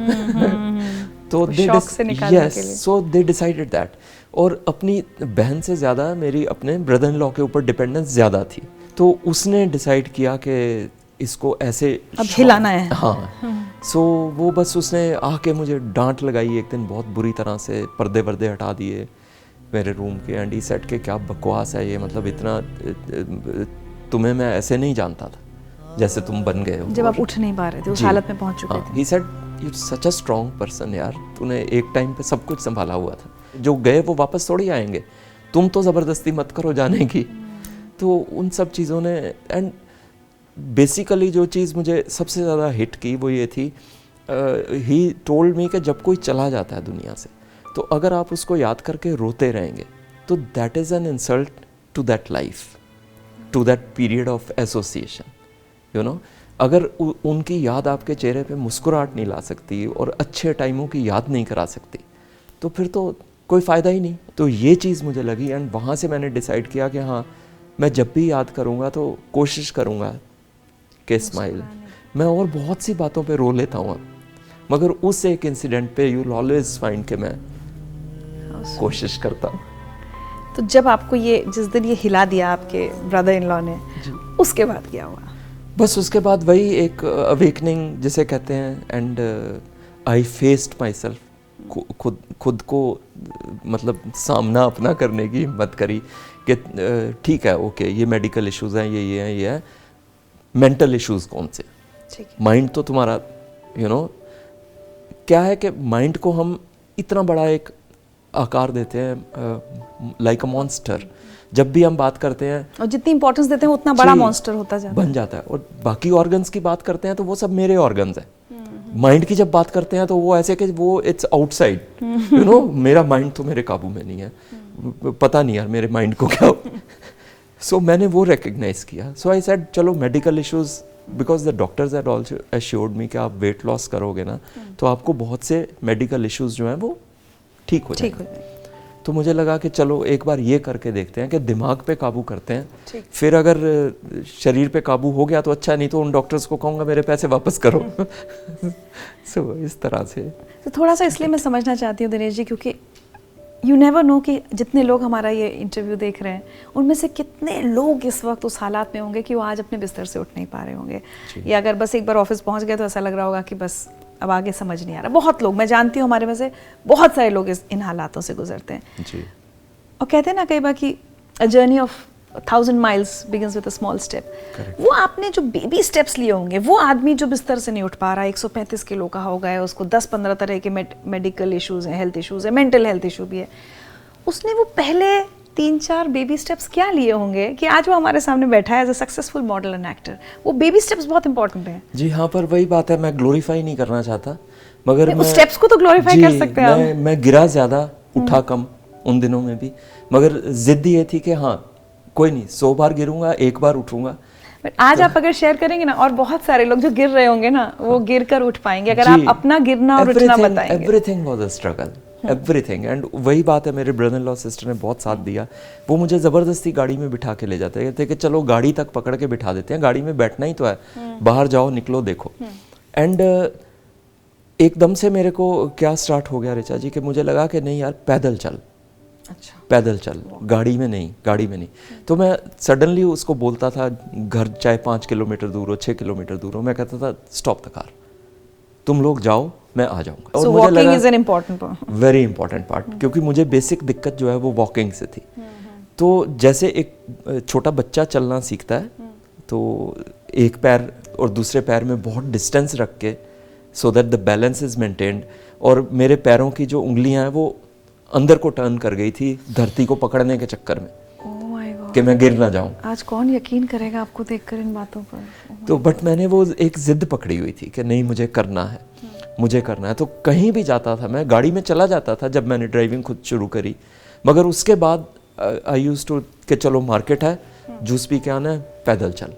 तो दे डिसाइडेड दैट। और अपनी बहन से ज़्यादा मेरी अपने ब्रदर इन लॉ के ऊपर डिपेंडेंस ज़्यादा थी, तो उसने डिसाइड किया कि इसको ऐसे अब हिलाना है। हाँ, सो वो बस उसने आके मुझे डांट लगाई एक दिन बहुत बुरी तरह से, पर्दे वर्दे हटा दिए मेरे रूम के, एंड ही सेड के क्या बकवास है ये, मतलब इतना तुम्हें मैं ऐसे नहीं जानता था जैसे तुम बन गए हो। जब आप उठ नहीं पा रहे थे, उस हालत में पहुंच चुके थे। He said you such a strong person यार, तूने एक टाइम पे सब कुछ संभाला हुआ था, जो गए वो वापस थोड़ी आएंगे, तुम तो ज़बरदस्ती मत करो जाने की। तो उन सब चीज़ों ने, एंड बेसिकली जो चीज़ मुझे सबसे ज़्यादा हिट की वो ये थी, ही टोल्ड मी कि जब कोई चला जाता है दुनिया से, तो अगर आप उसको याद करके रोते रहेंगे तो that is an insult to that life. To that period of association, you know. अगर उनकी याद आपके चेहरे पे मुस्कुराहट नहीं ला सकती और अच्छे टाइमों की याद नहीं करा सकती, तो फिर तो कोई फ़ायदा ही नहीं। तो ये चीज़ मुझे लगी एंड वहाँ से मैंने डिसाइड किया कि हाँ, मैं जब भी याद करूँगा तो कोशिश करूँगा कि स्माइल। मैं और बहुत सी बातों पे रो लेता हूँ अब, मगर उस एक इंसिडेंट पे यू विल ऑलवेज फाइंड कि मैं कोशिश करता हूँ। तो जब आपको ये जिस दिन ये हिला दिया आपके ब्रदर इन लॉ ने, उसके बाद क्या हुआ? बस उसके बाद वही एक अवेकनिंग जिसे कहते हैं, and I faced my self. खुद को मतलब सामना अपना करने की हिम्मत करी कि ठीक है, ओके, ये मेडिकल इश्यूज़ हैं, ये हैं, ये है, मेंटल इश्यूज़ कौन से? माइंड तो तुम्हारा यू नो क्या है कि माइंड को हम इतना बड़ा एक आकार देते हैं, लाइक अ मॉन्स्टर। जब भी हम बात करते हैं और जितनी इंपॉर्टेंस देते हैं उतना बड़ा मॉन्स्टर होता जाता है, बन जाता है। और बाकी ऑर्गन्स की बात करते हैं तो वो सब मेरे ऑर्गन्स हैं। माइंड की जब बात करते हैं तो वो ऐसे कि वो इट्स आउटसाइड, यू नो। मेरा माइंड तो मेरे काबू में नहीं है, पता नहीं यार मेरे माइंड को क्या सो मैंने वो रिकग्नाइज किया। सो आई सेड चलो medical issues, because the doctors had also assured me कि आप वेट लॉस करोगे ना तो आपको बहुत से मेडिकल इश्यूज जो हैं वो ठीक हो जाएंगे। तो मुझे लगा कि चलो एक बार ये करके देखते हैं कि दिमाग पे काबू करते हैं, फिर अगर शरीर पे काबू हो गया तो अच्छा, नहीं तो उन डॉक्टर्स को कहूँगा मेरे पैसे वापस करो। सो इस तरह से। तो थोड़ा सा इसलिए मैं समझना चाहती हूँ दिनेश जी, क्योंकि यू नेवर नो कि जितने लोग हमारा ये इंटरव्यू देख रहे हैं उनमें से कितने लोग इस वक्त उस हालात में होंगे कि वो आज अपने बिस्तर से उठ नहीं पा रहे होंगे, या अगर बस एक बार ऑफिस पहुँच गए तो ऐसा लग रहा होगा कि बस अब आगे समझ नहीं आ रहा। बहुत लोग, मैं जानती हूँ हमारे में से बहुत सारे लोग इन हालातों से गुजरते हैं जी। और कहते हैं ना कई बार कि a journey of 1000 miles begins with a small step। वो आपने जो बेबी स्टेप्स लिए होंगे, वो आदमी जो बिस्तर से नहीं उठ पा रहा है, 135 किलो का हो गया, उसको 10-15 तरह के मेडिकल इश्यूज हैं, हेल्थ इश्यूज है, मेंटल हेल्थ इशू भी है, उसने वो पहले 3-4 बेबी स्टेप्स क्या लिए होंगे कि आज वो हमारे सामने बैठा है as a successful model and actor? वो बेबी स्टेप्स बहुत इंपॉर्टेंट हैं। जी हाँ, पर वही बात है, मैं ग्लोरीफाई नहीं करना चाहता, मगर मैं स्टेप्स को तो ग्लोरीफाई कर सकते हैं। मैं गिरा ज़्यादा, उठा कम उन दिनों में भी, मगर जिद ये थी कि हाँ कोई नहीं, 100 बार गिरूंगा, 1 बार उठूंगा। आज आप अगर शेयर करेंगे ना, और बहुत सारे लोग जो गिर रहे होंगे ना वो गिर कर उठ पाएंगे अगर आप अपना गिरना और उठना बताएंगे। Everything was a struggle, everything. And वही बात है, मेरे ब्रदर इन लॉ सिस्टर ने बहुत साथ दिया। वो मुझे ज़बरदस्ती गाड़ी में बिठा के ले जाते, कहते कि चलो गाड़ी तक पकड़ के बिठा देते हैं, गाड़ी में बैठना ही तो है, बाहर जाओ, निकलो, देखो। एंड एकदम से मेरे को क्या स्टार्ट हो गया ऋचा जी कि मुझे लगा कि नहीं यार, पैदल चल। अच्छा, पैदल चल, गाड़ी में नहीं, गाड़ी में नहीं। तो मैं सडनली उसको बोलता था, घर चाहे 5 किलोमीटर दूर हो, 6 किलोमीटर दूर हो, मैं कहता था स्टॉप द कार, तुम लोग जाओ, मैं आ जाऊंगा। और मुझे लगा is an important part, very important part, क्योंकि मुझे बेसिक दिक्कत जो है वो वॉकिंग से थी। तो जैसे एक छोटा बच्चा चलना सीखता है, तो एक पैर और दूसरे पैर में बहुत डिस्टेंस रख के, so that the balance is maintained, और मेरे पैरों की जो उंगलियां हैं वो अंदर को टर्न कर गई थी धरती को पकड़ने के चक्कर में, कि मैं गिर ना जाऊं। आज कौन यकीन करेगा आपको देखकर इन बातों पर। तो बट मैंने वो एक जिद पकड़ी हुई थी कि नहीं, मुझे करना है, मुझे करना है। तो कहीं भी जाता था, मैं गाड़ी में चला जाता था जब मैंने ड्राइविंग खुद शुरू करी, मगर उसके बाद आई यूज्ड टू कि चलो मार्केट है, जूस पी के आना है, पैदल चल,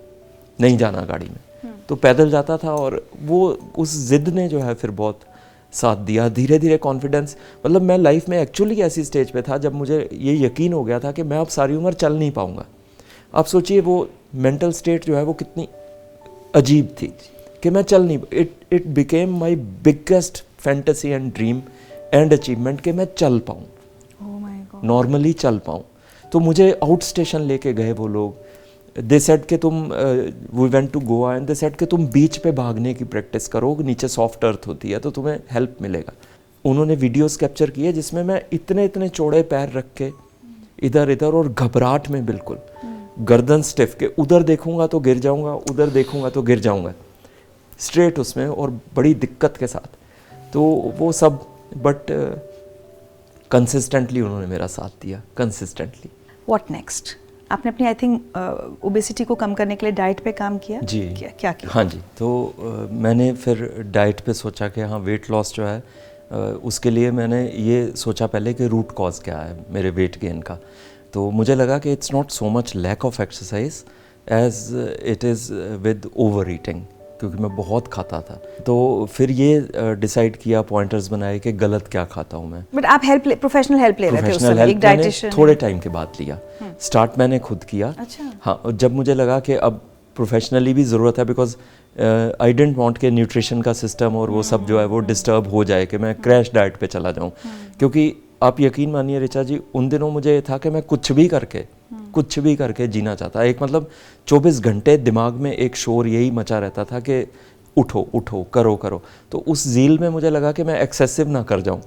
नहीं जाना गाड़ी में। तो पैदल जाता था, और वो उस जिद ने जो है फिर बहुत साथ दिया। धीरे धीरे कॉन्फिडेंस, मतलब मैं लाइफ में एक्चुअली ऐसी स्टेज पे था जब मुझे ये यकीन हो गया था कि मैं अब सारी उम्र चल नहीं पाऊंगा। आप सोचिए वो मेंटल स्टेट जो है वो कितनी अजीब थी कि मैं चल नहीं, it became my biggest fantasy and dream and achievement कि मैं चल पाऊँ, नॉर्मली चल पाऊँ। तो मुझे आउट स्टेशन लेके गए वो लोग, दे सेड कि तुम we went to Goa and they said कि तुम बीच पे भागने की प्रैक्टिस करो, नीचे सॉफ्ट अर्थ होती है तो तुम्हें हेल्प मिलेगा। उन्होंने वीडियोस कैप्चर किए जिसमें मैं इतने इतने चौड़े पैर रख के इधर इधर, और घबराहट में बिल्कुल, गर्दन स्टिफ के, उधर देखूंगा तो गिर जाऊंगा, उधर देखूंगा तो गिर जाऊंगा, स्ट्रेट उसमें और बड़ी दिक्कत के साथ। तो वो सब, बट कंसिस्टेंटली उन्होंने मेरा साथ दिया, कंसिस्टेंटली। What next? आपने अपनी आई थिंक ओबेसिटी को कम करने के लिए डाइट पे काम किया जी। क्या किया? हाँ जी, तो मैंने फिर डाइट पे सोचा कि हाँ वेट लॉस जो है उसके लिए मैंने ये सोचा पहले कि रूट कॉज क्या है मेरे वेट गेन का। तो मुझे लगा कि it's not so much lack of exercise, as it is with overeating, क्योंकि मैं बहुत खाता था। तो फिर ये डिसाइड किया, पॉइंटर्स बनाए कि गलत क्या खाता हूँ मैं। बट आप प्रोफेशनल हेल्प ले रहे थे उस प्रोफेशनल समय, एक हेल्प मैंने डाइटिशियन? थोड़े टाइम के बाद लिया। स्टार्ट मैंने खुद किया। अच्छा। हाँ, जब मुझे लगा कि अब प्रोफेशनली भी ज़रूरत है, बिकॉज आई डेंट वांट के न्यूट्रिशन का सिस्टम और वो सब जो है वो डिस्टर्ब हो जाए कि मैं क्रैश डाइट पे चला जाऊँ। क्योंकि आप यकीन मानिए ऋचा जी, उन दिनों मुझे ये था कि मैं कुछ भी करके जीना चाहता। एक मतलब 24 घंटे दिमाग में एक शोर यही मचा रहता था कि उठो उठो, करो करो। तो उस झील में मुझे लगा कि मैं एक्सेसिव ना कर जाऊं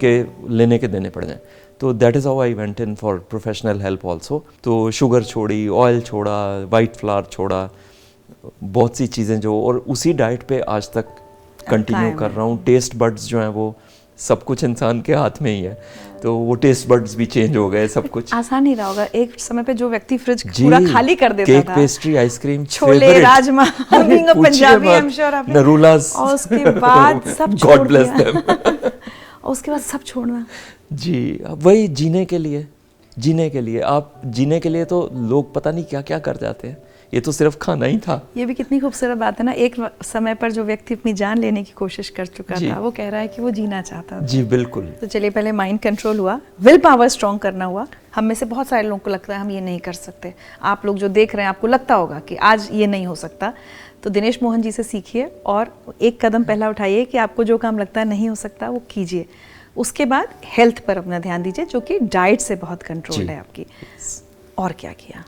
कि लेने के देने पड़ जाएं। तो that is how I went in for professional help also. तो शुगर छोड़ी, ऑयल छोड़ा, वाइट फ्लावर छोड़ा, बहुत सी चीज़ें जो, और उसी डाइट पे आज तक कंटिन्यू कर रहा हूँ। टेस्ट बड्स जो हैं वो, सब कुछ इंसान के हाथ में ही है, तो वो टेस्ट बड्स भी चेंज हो गए, सब कुछ। आसान नहीं रहा होगा एक समय पे जो व्यक्ति फ्रिज पूरा खाली कर देता केक, था। Pastry, ice cream, chole, rajma, being a Punjabi, I am sure आपने नरूलास, और उसके बाद सब छोड़ गॉड ब्लेस दिया। देम। और उसके बाद सब छोड़ना। जी, वही जीने के लिए आप जीने के लिए तो लोग पता नहीं क्या क्या कर जाते हैं। ये तो सिर्फ खाना ही था। ये भी कितनी खूबसूरत बात है ना, एक समय पर जो व्यक्ति अपनी जान लेने की कोशिश कर चुका था, वो कह रहा है कि वो जीना चाहता था। जी बिल्कुल। तो चलिए, पहले माइंड कंट्रोल हुआ, विल पावर स्ट्रॉन्ग करना हुआ। हम में से बहुत सारे लोगों को लगता है हम ये नहीं कर सकते। आप लोग जो देख रहे हैं, आपको लगता होगा कि आज ये नहीं हो सकता, तो दिनेश मोहन जी से सीखिए और एक कदम पहला उठाइए कि आपको जो काम लगता है नहीं हो सकता वो कीजिए। उसके बाद हेल्थ पर अपना ध्यान दीजिए, जो कि डाइट से बहुत कंट्रोल है आपकी। और क्या किया?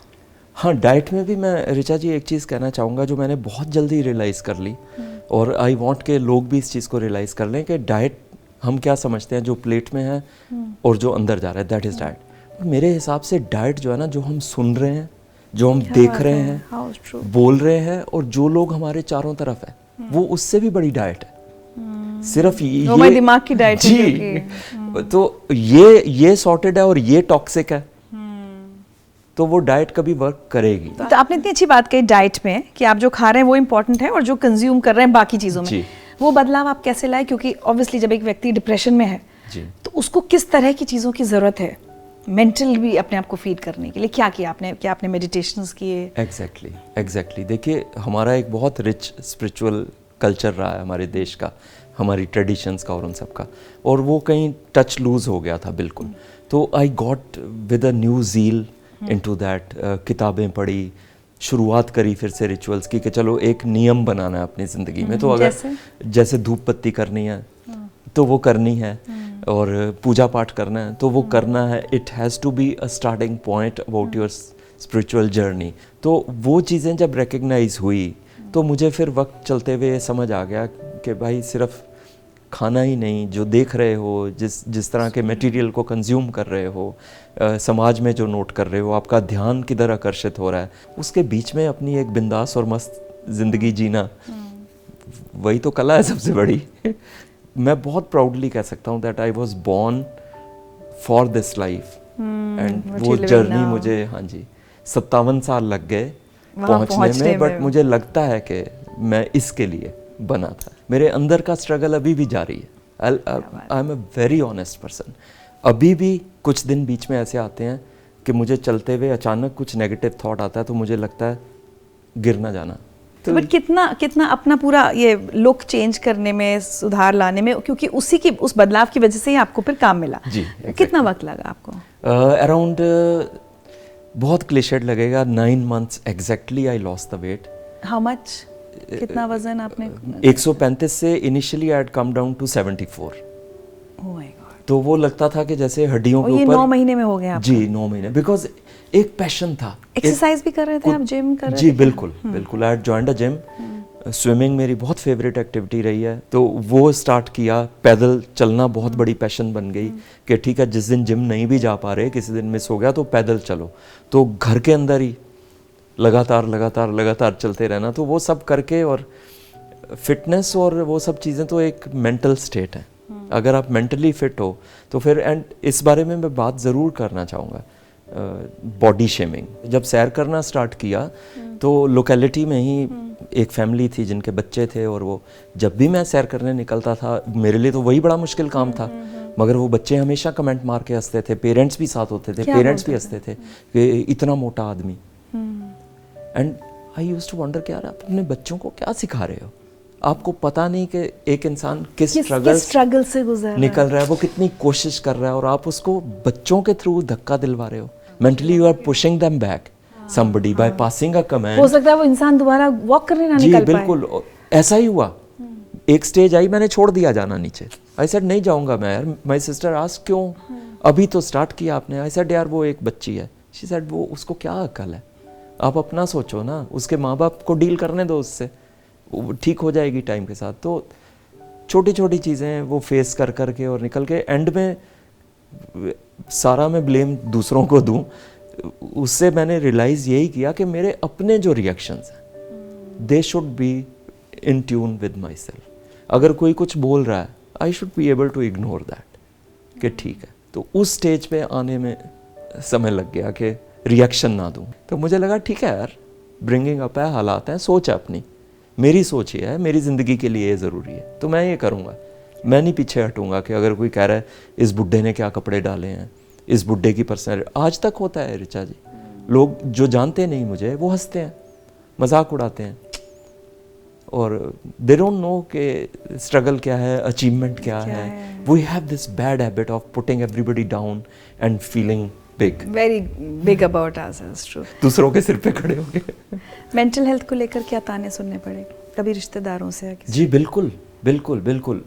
हाँ, डाइट में भी मैं ऋचा जी एक चीज़ कहना चाहूँगा जो मैंने बहुत जल्दी रियलाइज़ कर ली, और आई वांट के लोग भी इस चीज़ को रियलाइज़ कर लें कि डाइट हम क्या समझते हैं, जो प्लेट में है और जो अंदर जा रहा है, दैट इज़ डाइट। मेरे हिसाब से डाइट जो है ना, जो हम सुन रहे हैं, जो हम देख रहे हैं, बोल रहे हैं, और जो लोग हमारे चारों तरफ है, वो उससे भी बड़ी डाइट है। सिर्फ ये दिमाग की डाइट जी, तो ये सॉर्टेड है और ये टॉक्सिक है, तो वो डाइट कभी वर्क करेगी। तो आपने इतनी अच्छी बात कही डाइट में कि आप जो खा रहे हैं वो इम्पोर्टेंट है, और जो कंज्यूम कर रहे हैं बाकी चीज़ों में, वो बदलाव आप कैसे लाए? क्योंकि ऑब्वियसली जब एक व्यक्ति डिप्रेशन में है तो उसको किस तरह की चीज़ों की ज़रूरत है मेंटल भी अपने आप को फीड करने के लिए? क्या किया आपने? क्या आपने मेडिटेशंस किए? एग्जैक्टली। देखिए, हमारा एक बहुत रिच स्पिरिचुअल कल्चर रहा है हमारे देश का, हमारी ट्रेडिशंस का और उन सब का, और वो कहीं टच लूज हो गया था बिल्कुल। तो I got with a new zeal into that. किताबें पढ़ी, शुरुआत करी फिर से रिचुअल्स की, कि चलो एक नियम बनाना है अपनी ज़िंदगी में। तो अगर जैसे धूप बत्ती करनी है तो वो करनी है, और पूजा पाठ करना है तो वो करना है। It has to be a starting point about your spiritual journey. तो वो चीज़ें जब रिकग्नाइज हुई, तो मुझे फिर वक्त चलते हुए समझ आ गया कि भाई सिर्फ खाना ही नहीं, जो देख रहे हो, जिस तरह के मटेरियल को कंज्यूम कर रहे हो, समाज में जो नोट कर रहे हो, आपका ध्यान किधर आकर्षित हो रहा है, उसके बीच में अपनी एक बिंदास और मस्त ज़िंदगी जीना, वही तो कला है सबसे बड़ी। मैं बहुत प्राउडली कह सकता हूँ that I was born for this life, and वो जर्नी मुझे, हाँ जी, 57 साल लग गए पहुँचने में, बट मुझे लगता है कि मैं इसके लिए बना था। मेरे अंदर का स्ट्रगल अभी भी जारी है। आई am a very honest person. अभी भी कुछ दिन बीच में ऐसे आते हैं कि मुझे चलते हुए अचानक कुछ नेगेटिव थॉट आता है, तो मुझे लगता है गिर ना जाना। तो बट कितना अपना पूरा ये लुक चेंज करने में, सुधार लाने में, क्योंकि उस बदलाव की वजह से ही आपको फिर काम मिला जी। कितना वक्त लगा आपको? अराउंड, बहुत क्लिशेड लगेगा, 9 months exactly I lost the weight. How much? कितना वजन आपने? 135 से initially I had come down to 74। Oh my god. तो वो लगता था कि जैसे हड्डियों के ऊपर। ये 9 महीने में हो गया आपका? जी, 9 महीने, बिकॉज एक पैशन था। एक्सरसाइज भी कर रहे थे आप? जिम कर रहे थे? जी बिल्कुल बिल्कुल। I had joined a gym. Swimming मेरी बहुत फेवरेट एक्टिविटी रही है, तो वो स्टार्ट किया। पैदल चलना बहुत बड़ी पैशन बन गई कि ठीक है, जिस दिन जिम नहीं भी जा पा रहे, किसी दिन मिस हो गया, तो पैदल चलो। तो घर के अंदर ही लगातार चलते रहना। तो वो सब करके, और फिटनेस और वो सब चीज़ें तो एक मेंटल स्टेट है। अगर आप मेंटली फिट हो तो फिर, एंड इस बारे में मैं बात ज़रूर करना चाहूँगा, बॉडी शेमिंग। जब सैर करना स्टार्ट किया तो लोकेलिटी में ही एक फैमिली थी जिनके बच्चे थे, और वो जब भी मैं सैर करने निकलता था, मेरे लिए तो वही बड़ा मुश्किल काम था, मगर वो बच्चे हमेशा कमेंट मार के हंसते थे। पेरेंट्स भी साथ होते थे, पेरेंट्स भी हंसते थे कि इतना मोटा आदमी। And I used to wonder कि यार आप अपने बच्चों को क्या सिखा रहे हो, आपको पता नहीं कि एक इंसान किस स्ट्रगल से गुजर निकल रहा है, वो कितनी कोशिश कर रहा है, और आप उसको बच्चों के थ्रू धक्का दिलवा रहे हो. Mentally you are pushing them back somebody by passing a command. हो सकता है वो इंसान दोबारा वॉक करने ना निकल पाए. जी बिल्कुल ऐसा ही हुआ. एक स्टेज आई, मैंने छोड़ दिया जाना नीचे. आई सेड नहीं जाऊंगा मैं यार. माय सिस्टर आस्क्ड क्यों, अभी तो स्टार्ट किया आपने. आई सेड यार वो एक बच्ची है. शी सेड वो उसको क्या अकल है, आप अपना सोचो ना, उसके माँ बाप को डील करने दो उससे, ठीक हो जाएगी टाइम के साथ. तो छोटी छोटी चीज़ें वो फेस कर कर के और निकल के एंड में सारा मैं ब्लेम दूसरों को दूं, उससे मैंने रियलाइज़ यही किया कि मेरे अपने जो रिएक्शंस हैं they should be in tune with myself. अगर कोई कुछ बोल रहा है I should be able to ignore that कि ठीक है. तो उस स्टेज पे आने में समय लग गया कि रिएक्शन ना दूं. तो मुझे लगा ठीक है यार, ब्रिंगिंग अप है, हालात हैं, सोच है अपनी, मेरी सोच ये है, मेरी ज़िंदगी के लिए ये ज़रूरी है, तो मैं ये करूँगा. मैं नहीं पीछे हटूँगा कि अगर कोई कह रहा है इस बुड्ढे ने क्या कपड़े डाले हैं, इस बुड्ढे की पर्सनैलिटी. आज तक होता है ऋचा जी, लोग जो जानते नहीं मुझे वो हंसते हैं, मजाक उड़ाते हैं, और दे डोंट नो कि स्ट्रगल क्या है, अचीवमेंट क्या है. We have this bad habit of putting everybody down and feeling big, very big about ourselves. True. दूसरों के सिर पे खड़े हो गए. मेंटल हेल्थ को लेकर क्या ताने सुनने पड़े कभी रिश्तेदारों से या किसी? जी बिल्कुल बिल्कुल बिल्कुल.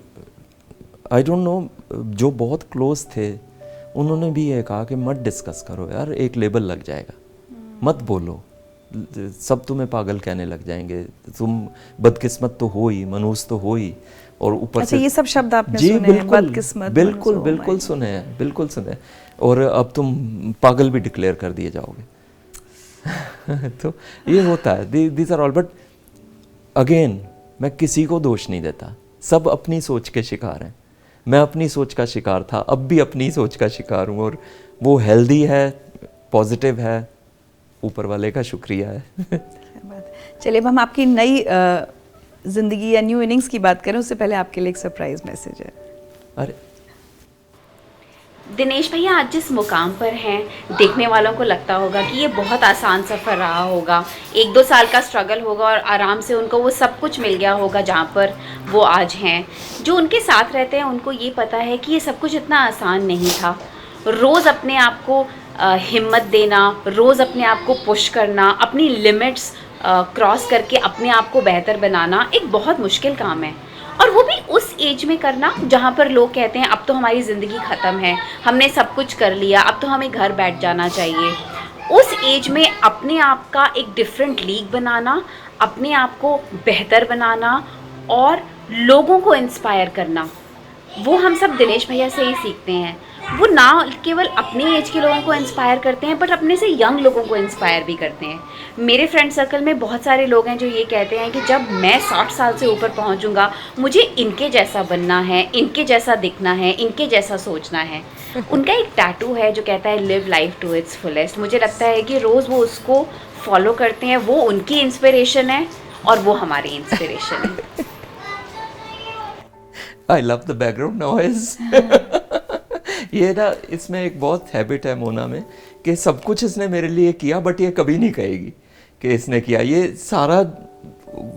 आई डोंट नो, जो बहुत क्लोज थे उन्होंने भी ये कहा कि मत डिस्कस करो यार, एक लेबल लग जाएगा, मत बोलो, सब तुम्हें पागल कहने लग जाएंगे, तुम बदकिस्मत तो हो ही, मनूस तो हो ही, और ऊपर से ये सब शब्द आपने जी सुने हैं, बदकिस्मत, बिल्कुल मनूस, बिल्कुल सुने हैं, बिल्कुल सुने. और अब तुम पागल भी डिक्लेयर कर दिए जाओगे. तो ये होता है, these are all. But again मैं किसी को दोष नहीं देता, सब अपनी सोच के शिकार हैं. मैं अपनी सोच का शिकार था, अब भी अपनी सोच का शिकार हूँ, और वो हेल्दी है, पॉजिटिव है, ऊपर वाले का शुक्रिया है. चलिए अब हम आपकी नई जिंदगी या न्यू इनिंग्स की बात करें, उससे पहले आपके लिए एक सरप्राइज मैसेज है. अरे दिनेश भैया आज जिस मुकाम पर हैं, देखने वालों को लगता होगा कि ये बहुत आसान सफ़र रहा होगा, 1-2 साल का स्ट्रगल होगा और आराम से उनको वो सब कुछ मिल गया होगा जहाँ पर वो आज हैं. जो उनके साथ रहते हैं उनको ये पता है कि ये सब कुछ इतना आसान नहीं था. रोज़ अपने आप को हिम्मत देना, रोज़ अपने आप को पुश करना, अपनी लिमिट्स क्रॉस करके अपने आप को बेहतर बनाना एक बहुत मुश्किल काम है, और वो भी उस एज में करना जहाँ पर लोग कहते हैं अब तो हमारी ज़िंदगी ख़त्म है, हमने सब कुछ कर लिया, अब तो हमें घर बैठ जाना चाहिए. उस एज में अपने आप का एक डिफरेंट लीग बनाना, अपने आप को बेहतर बनाना और लोगों को इंस्पायर करना, वो हम सब दिनेश भैया से ही सीखते हैं. वो ना केवल अपने एज के लोगों को इंस्पायर करते हैं बट अपने से यंग लोगों को इंस्पायर भी करते हैं. मेरे फ्रेंड सर्कल में बहुत सारे लोग हैं जो ये कहते हैं कि जब मैं 60 साल से ऊपर पहुंचूंगा मुझे इनके जैसा बनना है, इनके जैसा दिखना है, इनके जैसा सोचना है. उनका एक टैटू है जो कहता है live life to its fullest. मुझे लगता है कि रोज़ वो उसको फॉलो करते हैं, वो उनकी इंस्पिरेशन है और वो हमारी इंस्पिरेशन है. I love the background noise. ये ना, इसमें एक बहुत हैबिट है मोना में कि सब कुछ इसने मेरे लिए किया बट ये कभी नहीं कहेगी कि इसने किया. ये सारा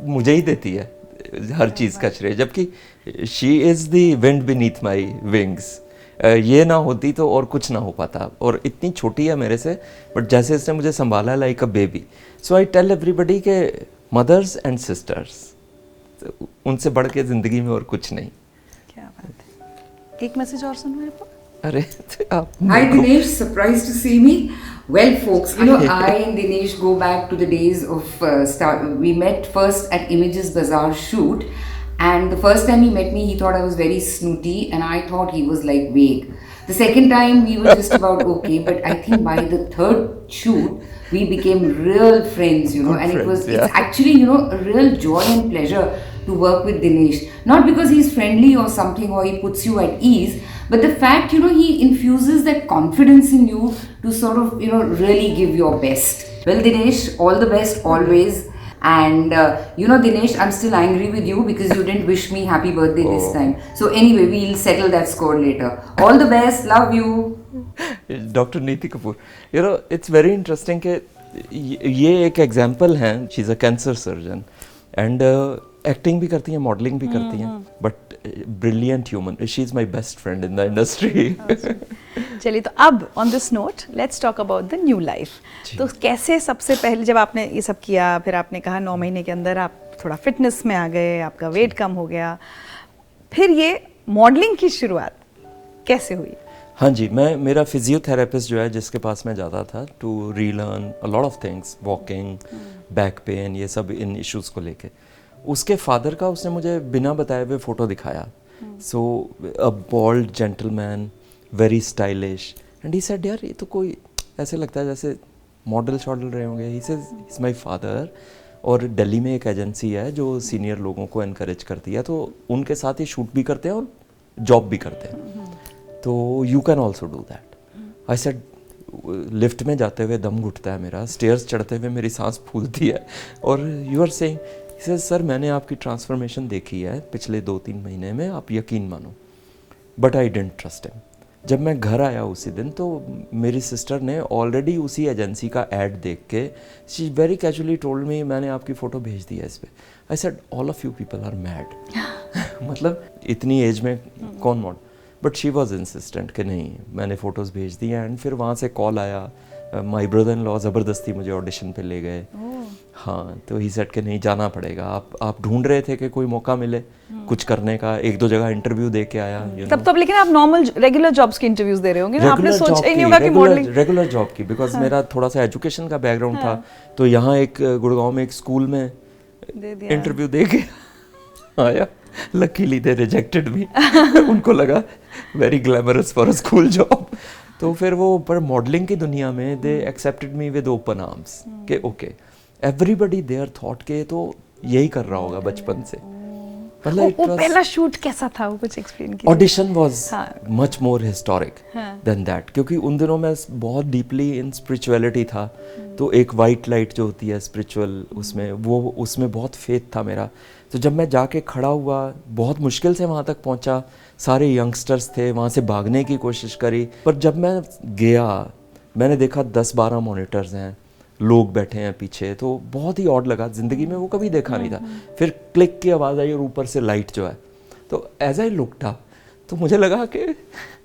मुझे ही देती है हर चीज़ का श्रेय, जबकि she is the wind beneath my wings. ये ना होती तो और कुछ ना हो पाता. और इतनी छोटी है मेरे से, बट जैसे इसने मुझे संभाला like a baby. So I tell everybody के मदर्स एंड सिस्टर्स, उनसे बढ़ के ज़िंदगी में और कुछ नहीं. क्या बात है. एक मैसेज और सुनो आप. अरे आप. Hi Dinesh, surprised to see me. Well folks, you know I and Dinesh go back to the days of we met first at Images Bazaar shoot, and the first time he met me he thought I was very snooty and I thought he was like vague. The second time we were just about okay, but I think by the third shoot we became real friends, you know. Good and friends, it was it's actually, you know, a real joy and pleasure to work with Dinesh, not because he's friendly or something or he puts you at ease, but the fact, you know, he infuses that confidence in you to sort of, you know, really give your best. Well Dinesh, all the best always. And you know Dinesh, I'm still angry with you because you didn't wish me happy birthday this time. So anyway, we'll settle that score later. All the best, love you. Dr. Neeti Kapoor, you know, it's very interesting कि ये एक example है, she is a cancer surgeon and acting भी करती हैं, modelling भी करती हैं, but brilliant human, she is my best friend in the industry. चलिए, तो अब on this note let's talk about the new life. तो कैसे सबसे पहले जब आपने ये सब किया, फिर आपने कहा 9 महीने के अंदर आप थोड़ा फिटनेस में आ गए, आपका वेट कम हो गया, फिर ये मॉडलिंग की शुरुआत कैसे हुई? हाँ जी, मेरा फिजियोथेरेपिस्ट जो है जिसके पास मैं जाता था to relearn a lot of things, walking, back pain, ये सब इन इश्यूज़ को लेके, उसके फादर का उसने मुझे बिना बताए हुए फ़ोटो दिखाया। So a bald gentleman, very stylish, and he said यार ये तो कोई ऐसे लगता है जैसे मॉडल शॉडल रहे होंगे। He says is my father, और दिल्ली में एक एजेंसी है जो सीनियर लोगों को एनकरेज करती है, तो उनके साथ ही शूट भी करते हैं और जॉब भी करते हैं, तो you can also do that. I said, lift में जाते हुए दम घुटता है मेरा, स्टेयर्स चढ़ते हुए मेरी सांस फूलती है, और यू आर सेइंग, सर मैंने आपकी ट्रांसफॉर्मेशन देखी है पिछले 2-3 महीने में, आप यकीन मानो। But I didn't trust him. जब मैं घर आया उसी दिन, तो मेरी सिस्टर ने ऑलरेडी उसी एजेंसी का ऐड देख के, she very casually told me, मैंने आपकी फ़ोटो भेज दी है इस पर। I said all of you people are mad. मतलब इतनी एज में कौन model, but she was insistent कि नहीं, मैंने फ़ोटोज़ भेज दी हैं। एंड फिर वहाँ से कॉल आया, माई ब्रदर इन लॉ ज़बरदस्ती मुझे ऑडिशन पे ले गए। हाँ, तो ही सेट के नहीं जाना पड़ेगा, आप ढूंढ रहे थे कि कोई मौका मिले कुछ करने का, 1-2 जगह इंटरव्यू दे के आया। तब तो लेकिन आप नॉर्मल रेगुलर जॉब्स के इंटरव्यूज दे रहे होंगे ना, आपने सोचा ही नहीं होगा कि मॉडलिंग। रेगुलर जॉब की, बिकॉज मेरा थोड़ा सा एजुकेशन का बैकग्राउंड था, तो यहाँ एक गुड़गांव में एक स्कूल में इंटरव्यू दे के आया। लकीली दे रिजेक्टेड मी। उनको लगा very glamorous for a school job. तो फिर वो पर मॉडलिंग की दुनिया में they accepted me with open arms के ओके, एवरीबडी देयर थॉट के तो यही कर रहा होगा बचपन से। मतलब वो पहला शूट कैसा था, वो कुछ एक्सप्लेन कीजिए। Audition was much more historic than that, क्योंकि उन दिनों मैं बहुत डीपली इन स्पिरिचुअलिटी था, तो एक वाइट लाइट जो होती है स्पिरिचुअल, उसमें बहुत फेथ था मेरा। तो जब मैं जाके खड़ा हुआ, बहुत मुश्किल से वहाँ तक पहुँचा, सारे यंगस्टर्स थे, वहाँ से भागने की कोशिश करी, पर जब मैं गया मैंने देखा 10-12 मॉनिटर्स हैं, लोग बैठे हैं पीछे, तो बहुत ही ऑड लगा, ज़िंदगी में वो कभी देखा नहीं था। फिर क्लिक की आवाज़ आई और ऊपर से लाइट जो है, तो एज आई लुक्ड अप, तो मुझे लगा कि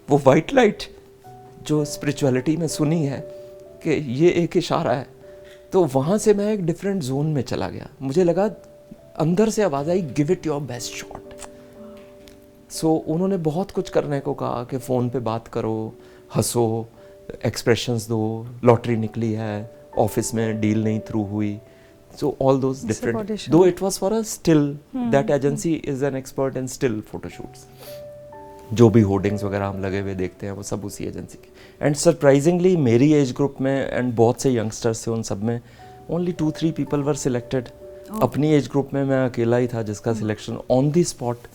वो वाइट लाइट जो स्पिरिचुअलिटी में सुनी है कि ये एक इशारा है, तो वहाँ से मैं एक डिफरेंट जोन में चला गया। मुझे लगा अंदर से आवाज़ आई, give it your best shot. So उन्होंने बहुत कुछ करने को कहा कि फ़ोन पे बात करो, हंसो, एक्सप्रेशंस दो, लॉटरी निकली है, ऑफिस में डील नहीं थ्रू हुई, सो ऑल दोज डिफरेंट, दो it was for a still, that agency is an expert in still photoshoots. जो भी होर्डिंग्स वगैरह हम लगे हुए देखते हैं वो सब उसी एजेंसी के। एंड सरप्राइजिंगली मेरी एज ग्रुप में एंड बहुत से यंगस्टर्स थे, उन सब में ओनली 2-3 पीपल वर सिलेक्टेड। अपनी एज ग्रुप में मैं अकेला ही था जिसका selection on the spot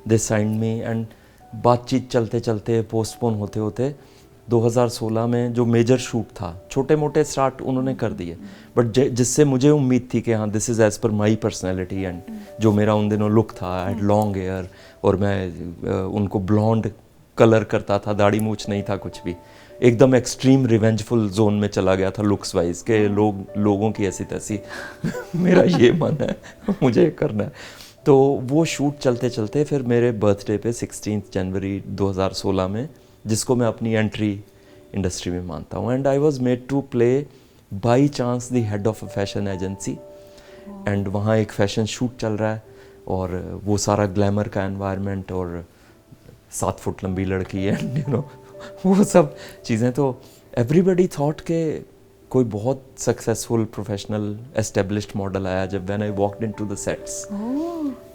they signed me. And बातचीत चलते चलते पोस्टपोन होते होते 2016 में जो मेजर शूट था, छोटे मोटे स्टार्ट उन्होंने कर दिए, बट जिससे मुझे उम्मीद थी कि हाँ this is as per my personality, and जो मेरा उन दिनों लुक था, आई हैड लॉन्ग हेयर, और मैं उनको ब्लॉन्ड कलर करता था, दाढ़ी मूछ नहीं था कुछ भी, एकदम एक्सट्रीम रिवेंजफुल जोन में चला गया था लुक्स वाइज के लोगों की ऐसी तैसी मेरा ये मन है, मुझे करना है। तो वो शूट चलते चलते फिर मेरे बर्थडे पे 16 जनवरी 2016 में, जिसको मैं अपनी एंट्री इंडस्ट्री में मानता हूँ, and I was made to play by chance the head of a fashion agency. And वहाँ एक फैशन शूट चल रहा है, और वो सारा ग्लैमर का एनवायरनमेंट, और 7 फुट लंबी लड़की, एंड यू नो वो सब चीज़ें, तो एवरीबडी थॉट के कोई बहुत सक्सेसफुल प्रोफेशनल एस्टेब्लिश्ड मॉडल आया। जब when I walked into the sets,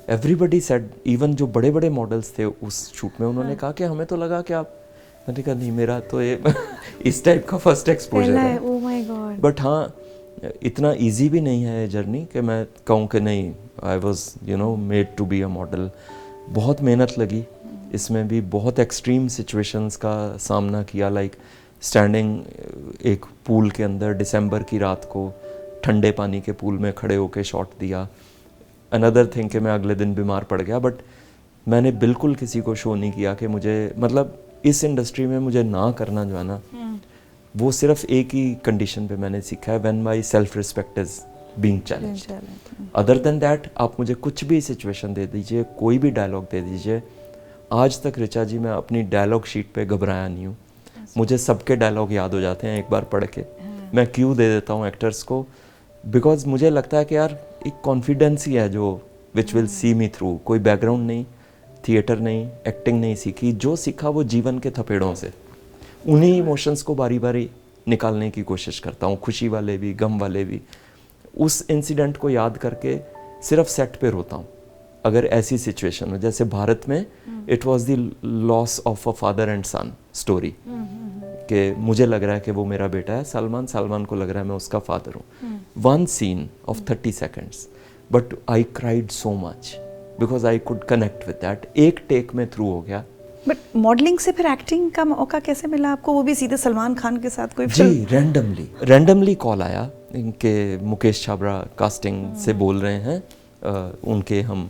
everybody said, even जो बड़े बड़े मॉडल्स थे उस शूट में, उन्होंने कहा कि हमें तो लगा कि आप, मैंने कहा नहीं, मेरा तो ये इस टाइप का फर्स्ट एक्सपोजर है। ओह माय गॉड। बट हाँ, इतना इजी भी नहीं है जर्नी कि मैं कहूँ कि नहीं, I was you know made to be a model. बहुत मेहनत लगी इसमें भी, बहुत एक्सट्रीम सिचुएशंस का सामना किया, लाइक स्टैंडिंग एक पूल के अंदर दिसंबर की रात को, ठंडे पानी के पूल में खड़े होके शॉट दिया। अनदर थिंग कि मैं अगले दिन बीमार पड़ गया, बट मैंने बिल्कुल किसी को शो नहीं किया कि मुझे, मतलब इस इंडस्ट्री में मुझे ना करना जो है ना, वो सिर्फ एक ही कंडीशन पे मैंने सीखा है, when my self respect is being challenged. Other than that आप मुझे कुछ भी सिचुएशन दे दीजिए, कोई भी डायलॉग दे दीजिए, आज तक ऋचा जी मैं अपनी डायलॉग शीट पे घबराया नहीं हूँ। मुझे सबके डायलॉग याद हो जाते हैं एक बार पढ़ के। मैं क्यों दे देता हूँ एक्टर्स को, बिकॉज मुझे लगता है कि यार एक कॉन्फिडेंस ही है जो which will see me through. कोई बैकग्राउंड नहीं, थिएटर नहीं, एक्टिंग नहीं सीखी, जो सीखा वो जीवन के थपेड़ों से। उन्हीं इमोशंस को बारी बारी निकालने की कोशिश करता हूँ, खुशी वाले भी, गम वाले भी। उस इंसिडेंट को याद करके सिर्फ सेट पे रोता हूँ अगर ऐसी सिचुएशन हो। जैसे भारत में it was the loss of a father and son story, कि मुझे लग रहा है कि वो मेरा बेटा है सलमान को लग रहा है मैं उसका फादर हूँ। One scene of 30 seconds, but I cried so much because I could connect with that. एक टेक में थ्रू हो गया। बट मॉडलिंग से फिर एक्टिंग का मौका कैसे मिला आपको, वो भी सीधे सलमान खान के साथ कोई जी, रैंडमली कॉल आया इनके, मुकेश छाबड़ा कास्टिंग से बोल रहे हैं, उनके हम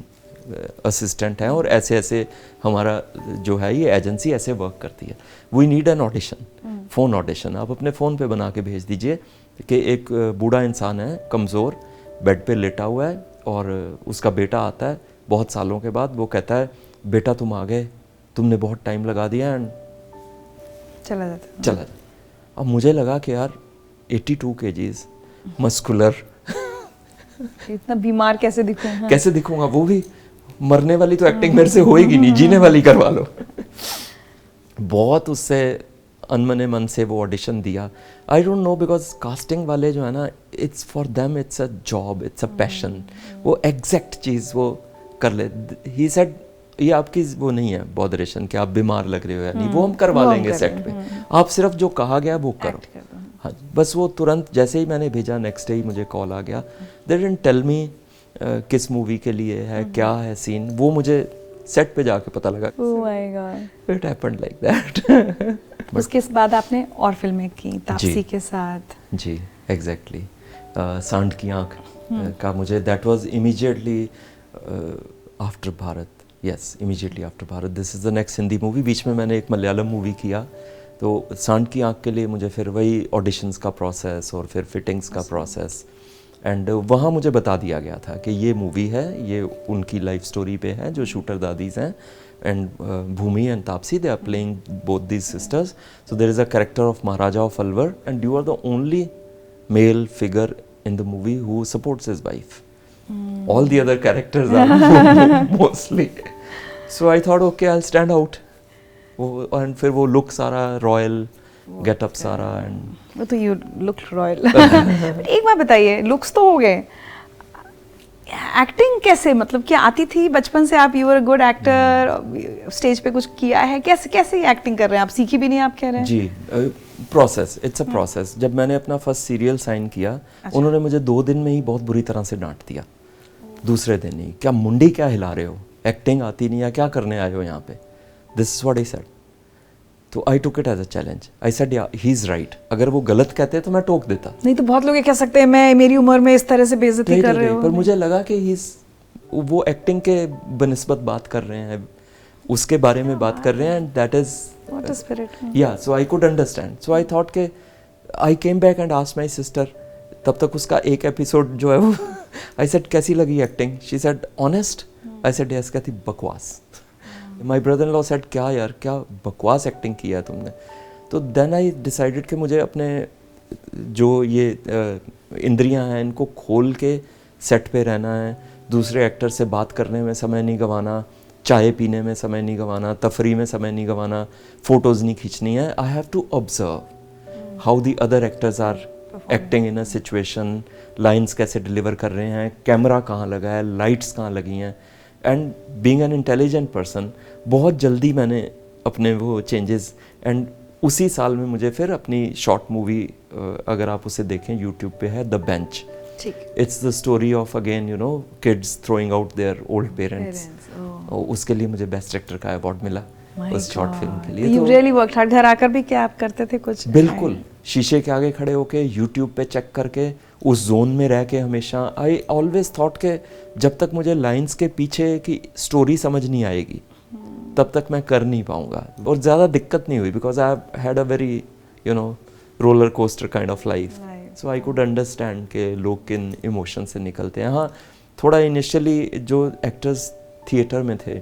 असिस्टेंट हैं और ऐसे ऐसे हमारा जो है ये एजेंसी ऐसे वर्क करती है। We need an audition, phone audition. आप अपने फ़ोन पे बना के भेज दीजिए कि एक बूढ़ा इंसान है, कमज़ोर, बेड पे लेटा हुआ है और उसका बेटा आता है बहुत सालों के बाद। वो कहता है बेटा तुम आ गए, तुमने बहुत टाइम लगा दिया, एंड चला जाता। अब मुझे लगा कि यार 82 kgs, मस्कुलर, इतना बीमार कैसे दिखूं? हाँ। कैसे दिखूंगा, वो भी मरने वाली तो एक्टिंग मेरे से होएगी नहीं, जीने वाली करवा लो। बहुत उससे अनमने मन से वो ऑडिशन दिया। आई डोंट नो, बिकॉज कास्टिंग वाले जो है ना, it's for them, it's a job, it's a passion. वो एग्जैक्ट चीज़ वो कर ले। ही सेड ये आपकी वो नहीं है बॉदरेशन कि आप बीमार लग रहे हो या नहीं, वो हम करवा लेंगे सेट पे, आप सिर्फ जो कहा गया वो करो। हाँ, बस वो तुरंत जैसे ही मैंने भेजा, नेक्स्ट डे ही मुझे कॉल आ गया। दे डिडंट टेल मी किस मूवी के लिए है, क्या है सीन, वो मुझे सेट पे जाके पता लगा। Oh my god, it happened like that. उसके बाद आपने और फिल्में की तापसी के साथ। जी, एग्जैक्टली। सांड की आँख का मुझे, that was immediately after Bharat. Yes, immediately after Bharat. This is the next Hindi movie. बीच में मैंने एक मलयालम मूवी किया, तो सांड की आँख के लिए मुझे फिर वही ऑडिशंस का प्रोसेस और फिर फिटिंग्स का प्रोसेस, एंड वहाँ मुझे बता दिया गया था कि ये मूवी है, ये उनकी लाइफ स्टोरी पे है, जो शूटर दादीज हैं, and Bhumi and Taapsee, they are playing both these sisters. So there is a character of Maharaja of Alwar, and you are the only male figure in the movie who supports his wife. All the other characters are mostly. So I thought, okay, I'll stand out. And फिर वो look सारा royal, get up सारा, and वो तो you look royal. But एक बात बताइए, looks तो हो गए, एक्टिंग कैसे, मतलब क्या आती थी बचपन से? आप, you are a good actor, stage पे कुछ किया है, कैसे एक्टिंग कर रहे हैं आप? सीखी भी नहीं आप कह रहे हैं? जी, प्रोसेस, इट्स अ प्रोसेस। जब मैंने अपना फर्स्ट सीरियल साइन किया, उन्होंने मुझे 2 दिन में ही बहुत बुरी तरह से डांट दिया। दूसरे दिन ही, क्या मुंडी क्या हिला रहे हो, एक्टिंग आती नहीं है, क्या करने आए हो यहाँ पे? This is what I said. तो I took it as a challenge. I said yeah he is right. अगर वो गलत कहते तो मैं टोक देता। नहीं तो बहुत लोग ये कह सकते हैं मैं मेरी उम्र में इस तरह से बेइज्जती कर रहे हो। पर मुझे लगा कि वो एक्टिंग के बनिस्बत बात कर रहे हैं, उसके बारे में बात कर रहे हैं, and that is what a spirit. Yeah so I could understand. So I thought के I came back and asked my sister, तब तक उसका एक एपिसोड जो है वो आई सेड कैसी लगी acting? She said honest. I said yes. कहती बकवास। My brother in law said क्या यार, क्या बकवास एक्टिंग किया है तुमने? तो देन आई डिसाइडेड कि मुझे अपने जो ये इंद्रियां हैं इनको खोल के सेट पे रहना है, दूसरे एक्टर से बात करने में समय नहीं गंवाना, चाय पीने में समय नहीं गंवाना, तफरी में समय नहीं गंवाना, फोटोज़ नहीं खींचनी है। I have to observe how the other actors are acting in a situation, lines कैसे डिलीवर कर रहे हैं, कैमरा कहाँ लगा है, लाइट्स कहाँ लगी हैं। And being an intelligent person, बहुत जल्दी मैंने अपने वो चेंजेस, एंड उसी साल में मुझे फिर अपनी शॉर्ट मूवी, अगर आप उसे देखें यूट्यूब पे है, the bench. It's the story of again you know kids throwing out their old parents. उसके लिए मुझे बेस्ट एक्टर का अवार्ड मिला उस शॉर्ट फिल्म के लिए। You really worked hard। घर आकर भी क्या आप करते थे कुछ? बिल्कुल, शीशे के आगे खड़े होके यूट्यूब पे चेक करके उस जोन में रह के हमेशा। आई ऑलवेज थॉट के जब तक मुझे लाइंस के पीछे की स्टोरी समझ नहीं आएगी तब तक मैं कर नहीं पाऊंगा। और ज़्यादा दिक्कत नहीं हुई, because I had a very you know roller coaster kind of life. Right. So I could understand कि लोग किन इमोशन से निकलते हैं. हाँ, थोड़ा इनिशियली जो एक्टर्स थिएटर में थे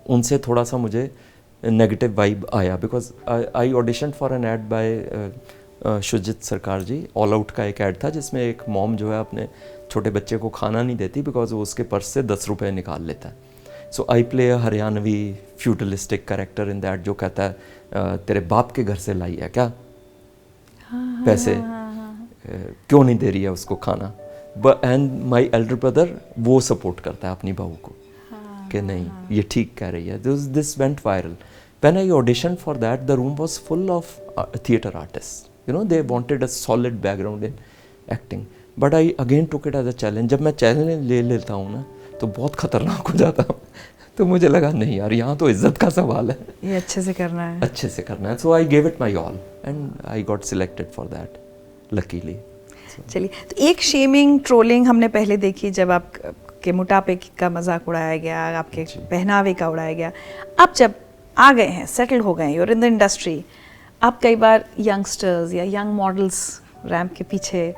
उनसे थोड़ा सा मुझे नेगेटिव वाइब आया, because I audition for an ad by Shoojit Sircar ji. All out का एक ऐड था जिसमें एक मॉम जो है अपने छोटे बच्चे को खाना नहीं देती बिकॉज वो उसके पर्स से 10 रुपये निकाल लेता है. So I play a Haryanvi futuristic character in that जो कहता है तेरे बाप के घर से लाई है क्या पैसे, क्यों नहीं दे रही है उसको खाना. एंड माई एल्डर ब्रदर वो सपोर्ट करता है अपनी बहू को कि नहीं ये ठीक कह रही है. This went viral. When I audition for that the room was full of theatre artist. You know they wanted a solid background in acting. But I again took it as a challenge. जब मैं challenge ले लेता हूँ ना तो बहुत खतरनाक हो जाता हूँ. तो मुझे लगा नहीं यार, यहाँ तो इज्जत का सवाल है, ये अच्छे से करना है. अच्छे से करना है. So I give it my all and I got selected for that luckily. चलिए, तो एक शेमिंग ट्रोलिंग हमने पहले देखी जब आप के मोटापे का मजाक उड़ाया गया, आपके पहनावे का उड़ाया गया. अब जब आ गए हैं, सेटल हो गए हैं, यूर इन द इंडस्ट्री, आप कई बार यंगस्टर्स या यंग मॉडल्स रैंप के पीछे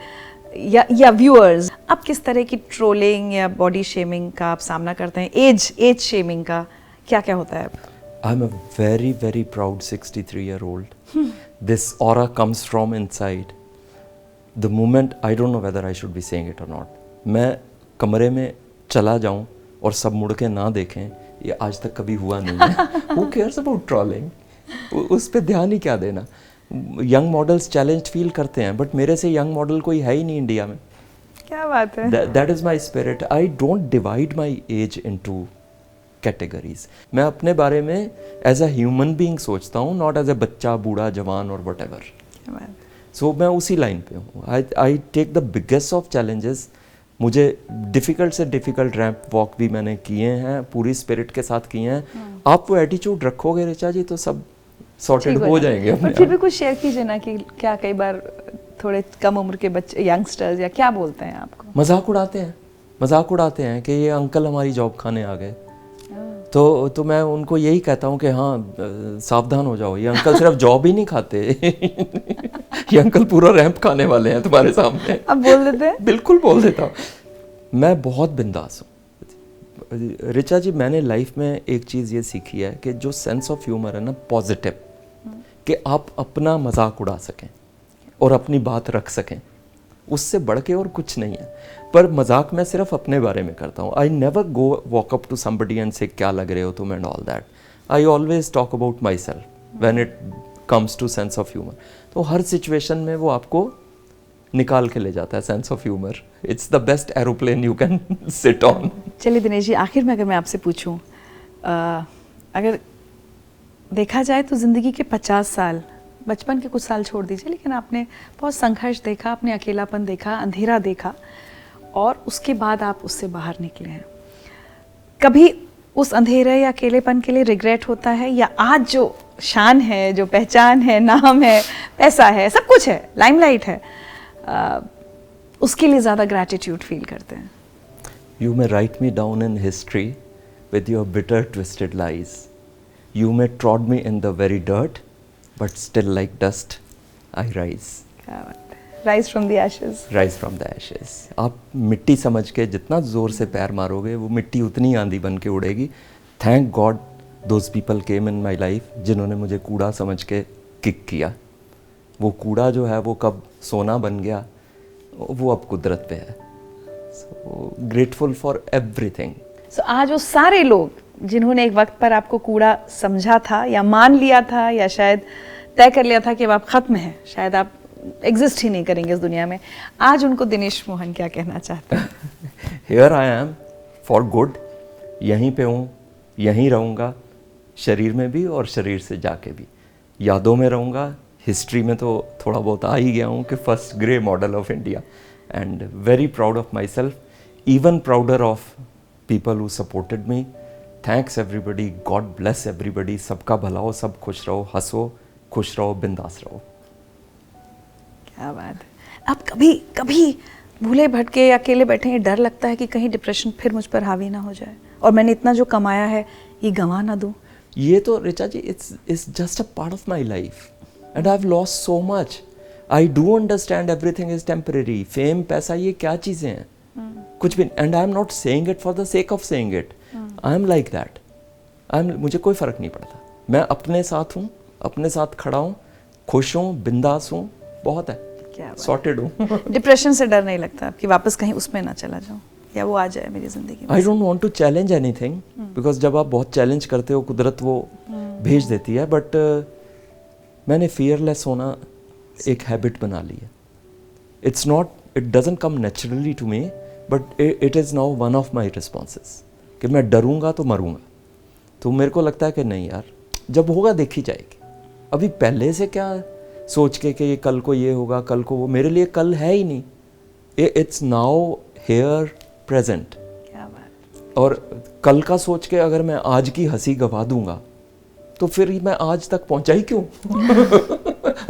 या व्यूअर्स, आप किस तरह की ट्रोलिंग या बॉडी शेमिंग का आप सामना करते हैं? एज शेमिंग का क्या क्या होता है? आई am a very very proud 63-year-old. This aura comes from inside. The moment, I don't know whether I should be saying it or not. मैं कमरे में चला जाऊं और सब मुड़ के ना देखें, ये आज तक कभी हुआ नहीं है. Who cares about trolling? उस पे ध्यान ही क्या देना. यंग मॉडल्स चैलेंज फील करते हैं, बट मेरे से यंग मॉडल कोई है ही नहीं इंडिया में. क्या बात है. That is my spirit. I don't divide my age into categories. मैं अपने बारे में एज अ ह्यूमन बीइंग सोचता हूँ, नॉट एज अ बच्चा, बूढ़ा, जवान और वट एवर. सो मैं उसी लाइन पे हूँ. I take the biggest of challenges. मुझे डिफ़िकल्ट से डिफ़िकल्ट रैंप वॉक भी मैंने किए हैं, पूरी स्पिरिट के साथ किए हैं. आप वो एटीट्यूड रखोगे ऋचा जी तो सब सॉर्टेड हो जाएंगे. पर फिर भी कुछ शेयर कीजिए ना कि क्या कई बार थोड़े कम उम्र के बच्चे, यंगस्टर्स या क्या बोलते हैं आपको? मजाक उड़ाते हैं कि ये अंकल हमारी जॉब खाने आ गए. तो मैं उनको यही कहता हूँ कि हाँ सावधान हो जाओ, ये अंकल सिर्फ जॉब ही नहीं खाते ये अंकल पूरा रैंप खाने वाले हैं तुम्हारे सामने. अब बोल देते हैं? बिल्कुल बोल देता हूँ. मैं बहुत बिंदास हूँ ऋचा जी. मैंने लाइफ में एक चीज़ ये सीखी है कि जो सेंस ऑफ ह्यूमर है ना, पॉजिटिव, कि आप अपना मजाक उड़ा सकें और अपनी बात रख सकें, उससे बढ़ के और कुछ नहीं है. पर मजाक मैं सिर्फ अपने बारे में करता हूँ. I never go walk up to somebody and say क्या लग रहे हो तुम and all that. I always talk about myself when it comes to sense of humour. तो हर सिचुएशन में वो आपको निकाल के ले जाता है sense of humour. It's the best aeroplane you can sit on. चलिए दिनेश जी, आखिर में अगर मैं आपसे पूछूं, अगर देखा जाए तो ज़िंदगी के 50 साल, बचपन के कुछ साल छोड़ दीजिए, लेकिन आपने बहुत संघर्ष देखा, आपने अकेलापन देखा, अंधेरा देखा, और उसके बाद आप उससे बाहर निकले हैं. कभी उस अंधेरे या अकेलेपन के लिए रिग्रेट होता है, या आज जो शान है, जो पहचान है, नाम है, पैसा है, सब कुछ है, लाइमलाइट है, उसके लिए ज़्यादा ग्रैटिट्यूड फील करते हैं? You may write me down in history with your bitter twisted lies. You may trod me in the very dirt, but still like dust I rise. क्या बात है. Rise from the ashes. Rise from the ashes. आप मिट्टी समझ के जितना ज़ोर से पैर मारोगे वो मिट्टी उतनी आंधी बन के उड़ेगी. Thank God those people came in my life जिन्होंने मुझे कूड़ा समझ के किक किया. वो कूड़ा जो है वो कब सोना बन गया वो अब कुदरत पे है. So grateful for everything. So आज वो सारे लोग जिन्होंने एक वक्त पर आपको कूड़ा समझा था, या मान लिया था, या शायद तय कर लिया था कि अब आप खत्म हैं, शायद आप एग्जिस्ट ही नहीं करेंगे इस दुनिया में, आज उनको दिनेश मोहन क्या कहना चाहते हैं? Here I am for good. यहीं पे हूँ, यहीं रहूँगा, शरीर में भी और शरीर से जाके भी. यादों में रहूँगा. हिस्ट्री में तो थोड़ा बहुत आ ही गया हूँ कि first grey model of India. And very proud of my self. even prouder of people who supported me. Thanks everybody, God bless everybody. सबका भला हो, सब खुश रहो, हंसो, खुश रहो, बिंदास रहो. क्या बात है. अब कभी भूले भटके या अकेले बैठे हैं, डर लगता है कि कहीं डिप्रेशन फिर मुझ पर हावी ना हो जाए और मैंने इतना जो कमाया है ये गंवा ना दूं? ये तो Richa ji it's just a part of my life. And I have lost so much. I do understand everything is temporary. Fame, पैसा, ये क्या चीज़ें हैं, कुछ भी. And I am not saying it for the sake of saying it. I am like that. मुझे कोई फ़र्क नहीं पड़ता. मैं अपने साथ हूँ, अपने साथ खड़ा हूँ, खुश हूँ, बिंदास हूँ, बहुत है, सॉर्टेड हूँ. डिप्रेशन से डर नहीं लगता आपकी वापस कहीं उसमें ना चला जाऊँ या वो आ जाए मेरी ज़िंदगी में? I don't want to challenge anything, because जब आप बहुत चैलेंज करते हो कुदरत वो भेज देती है. बट मैंने फियरलेस होना एक हैबिट बना ली है. It's not, it doesn't come naturally to me, but it is now one of my responses कि मैं डरूंगा तो मरूंगा. तो मेरे को लगता है कि नहीं यार, जब होगा देखी जाएगी. अभी पहले से क्या सोच के कि ये कल को ये होगा, कल को वो, मेरे लिए कल है ही नहीं. It's now here present. क्या बात. और कल का सोच के अगर मैं आज की हंसी गवा दूंगा तो फिर मैं आज तक पहुंचा ही क्यों?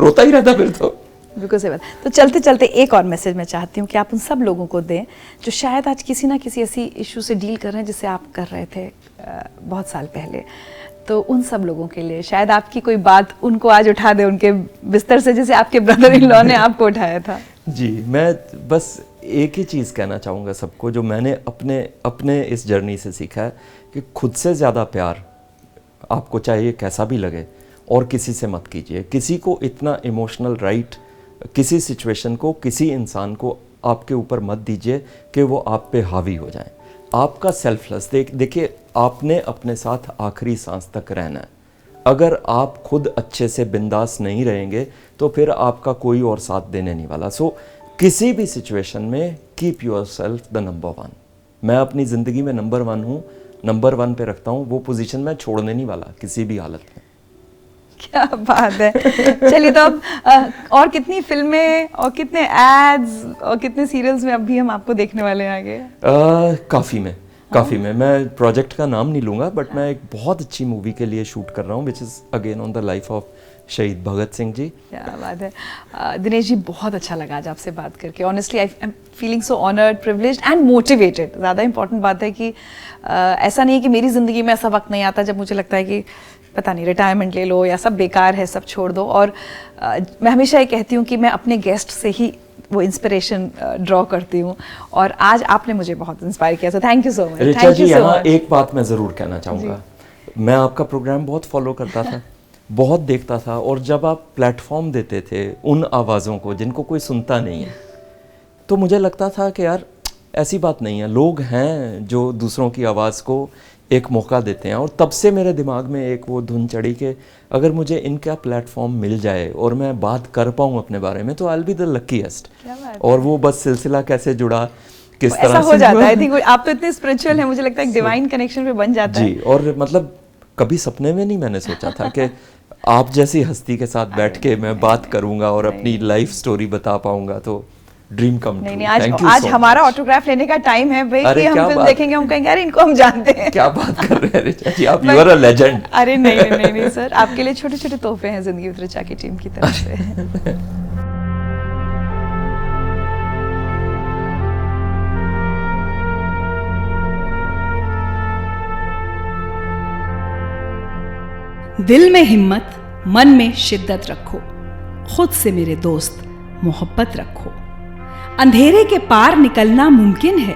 रोता ही रहता फिर तो. बिल्कुल सही बात. तो चलते चलते एक और मैसेज मैं चाहती हूँ कि आप उन सब लोगों को दें जो शायद आज किसी ना किसी ऐसी इशू से डील कर रहे हैं जिसे आप कर रहे थे बहुत साल पहले. तो उन सब लोगों के लिए शायद आपकी कोई बात उनको आज उठा दे उनके बिस्तर से, जैसे आपके ब्रदर इन लॉ ने आपको उठाया था. जी, मैं बस एक ही चीज़ कहना चाहूँगा सबको, जो मैंने अपने इस जर्नी से सीखा है कि खुद से ज़्यादा प्यार आपको चाहिए कैसा भी लगे, और किसी से मत कीजिए. किसी को इतना इमोशनल राइट किसी सिचुएशन को, किसी इंसान को आपके ऊपर मत दीजिए कि वो आप पे हावी हो जाए. आपका सेल्फलेस देखिए, आपने अपने साथ आखिरी सांस तक रहना है. अगर आप खुद अच्छे से बिंदास नहीं रहेंगे तो फिर आपका कोई और साथ देने नहीं वाला. सो किसी भी सिचुएशन में कीप योरसेल्फ द नंबर 1. मैं अपनी ज़िंदगी में नंबर 1 हूँ, नंबर 1 पे रखता हूँ. वो पोजीशन मैं छोड़ने नहीं वाला किसी भी हालत में. क्या बात है. चलिए, तो अब और कितनी फिल्में और कितने एड्स और कितने सीरियल्स में अब भी हम आपको देखने वाले हैं आगे? काफ़ी में. मैं प्रोजेक्ट का नाम नहीं लूँगा, बट मैं एक बहुत अच्छी मूवी के लिए शूट कर रहा हूँ, which is again on the life of शहीद भगत सिंह जी. क्या बात है. दिनेश जी, बहुत अच्छा लगा आज आपसे बात करके. Honestly I am feeling so honoured, privileged and motivated. ज़्यादा इंपॉर्टेंट बात है कि ऐसा नहीं है कि मेरी ज़िंदगी में ऐसा वक्त नहीं आता जब मुझे लगता है कि पता नहीं रिटायरमेंट ले लो या सब बेकार है, सब छोड़ दो. और मैं हमेशा ये कहती हूँ कि मैं अपने गेस्ट से ही वो इंस्पिरेशन ड्रॉ करती हूँ, और आज आपने मुझे बहुत इंस्पायर किया. So thank you so much. Richa ji, यहाँ एक बात मैं ज़रूर कहना चाहूँगा. मैं आपका प्रोग्राम बहुत फॉलो करता था, बहुत देखता था, और जब आप प्लेटफॉर्म देते थे उन आवाज़ों को जिनको कोई सुनता नहीं है, तो मुझे लगता था कि यार ऐसी बात नहीं है. लोग हैं जो दूसरों की आवाज़ को एक मौका देते हैं. और तब से मेरे दिमाग में एक वो धुन चढ़ी कि अगर मुझे इनका प्लेटफॉर्म मिल जाए और मैं बात कर पाऊँ अपने बारे में, तो I will be the luckiest. और वो बस सिलसिला कैसे जुड़ा, किस तरह ऐसा से हो जाता है. आई थिंक आप तो इतने स्पिरिचुअल हैं, मुझे लगता है एक डिवाइन कनेक्शन पे बन जाता है. जी, और मतलब कभी सपने में नहीं मैंने सोचा था कि आप जैसी हस्ती के साथ बैठ के मैं बात करूंगा और अपनी लाइफ स्टोरी बता पाऊंगा. तो ड्रीम कम ट्रू. नहीं, आज हमारा ऑटोग्राफ लेने का टाइम है भाई, कि हम फिल्म देखेंगे, हम कहेंगे अरे इनको हम जानते हैं. क्या बात कर रहे हैं ऋचा जी, आप यू आर अ लेजेंड. अरे नहीं सर, आपके लिए छोटे छोटे तोहफे हैं जिंदगी विद ऋचा की टीम की तरफ से. दिल में हिम्मत, मन में शिद्दत रखो, खुद से मेरे दोस्त मोहब्बत रखो. अंधेरे के पार निकलना मुमकिन है,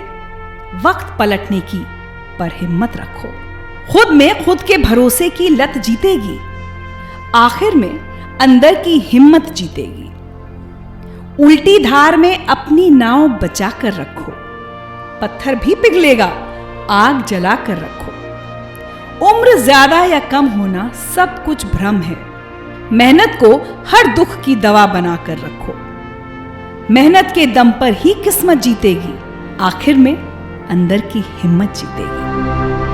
वक्त पलटने की पर हिम्मत रखो. खुद में खुद के भरोसे की लत जीतेगी, आखिर में अंदर की हिम्मत जीतेगी. उल्टी धार में अपनी नाव बचा कर रखो, पत्थर भी पिघलेगा, आग जला कर रखो. उम्र ज्यादा या कम होना सब कुछ भ्रम है, मेहनत को हर दुख की दवा बना कर रखो. मेहनत के दम पर ही किस्मत जीतेगी, आखिर में अंदर की हिम्मत जीतेगी.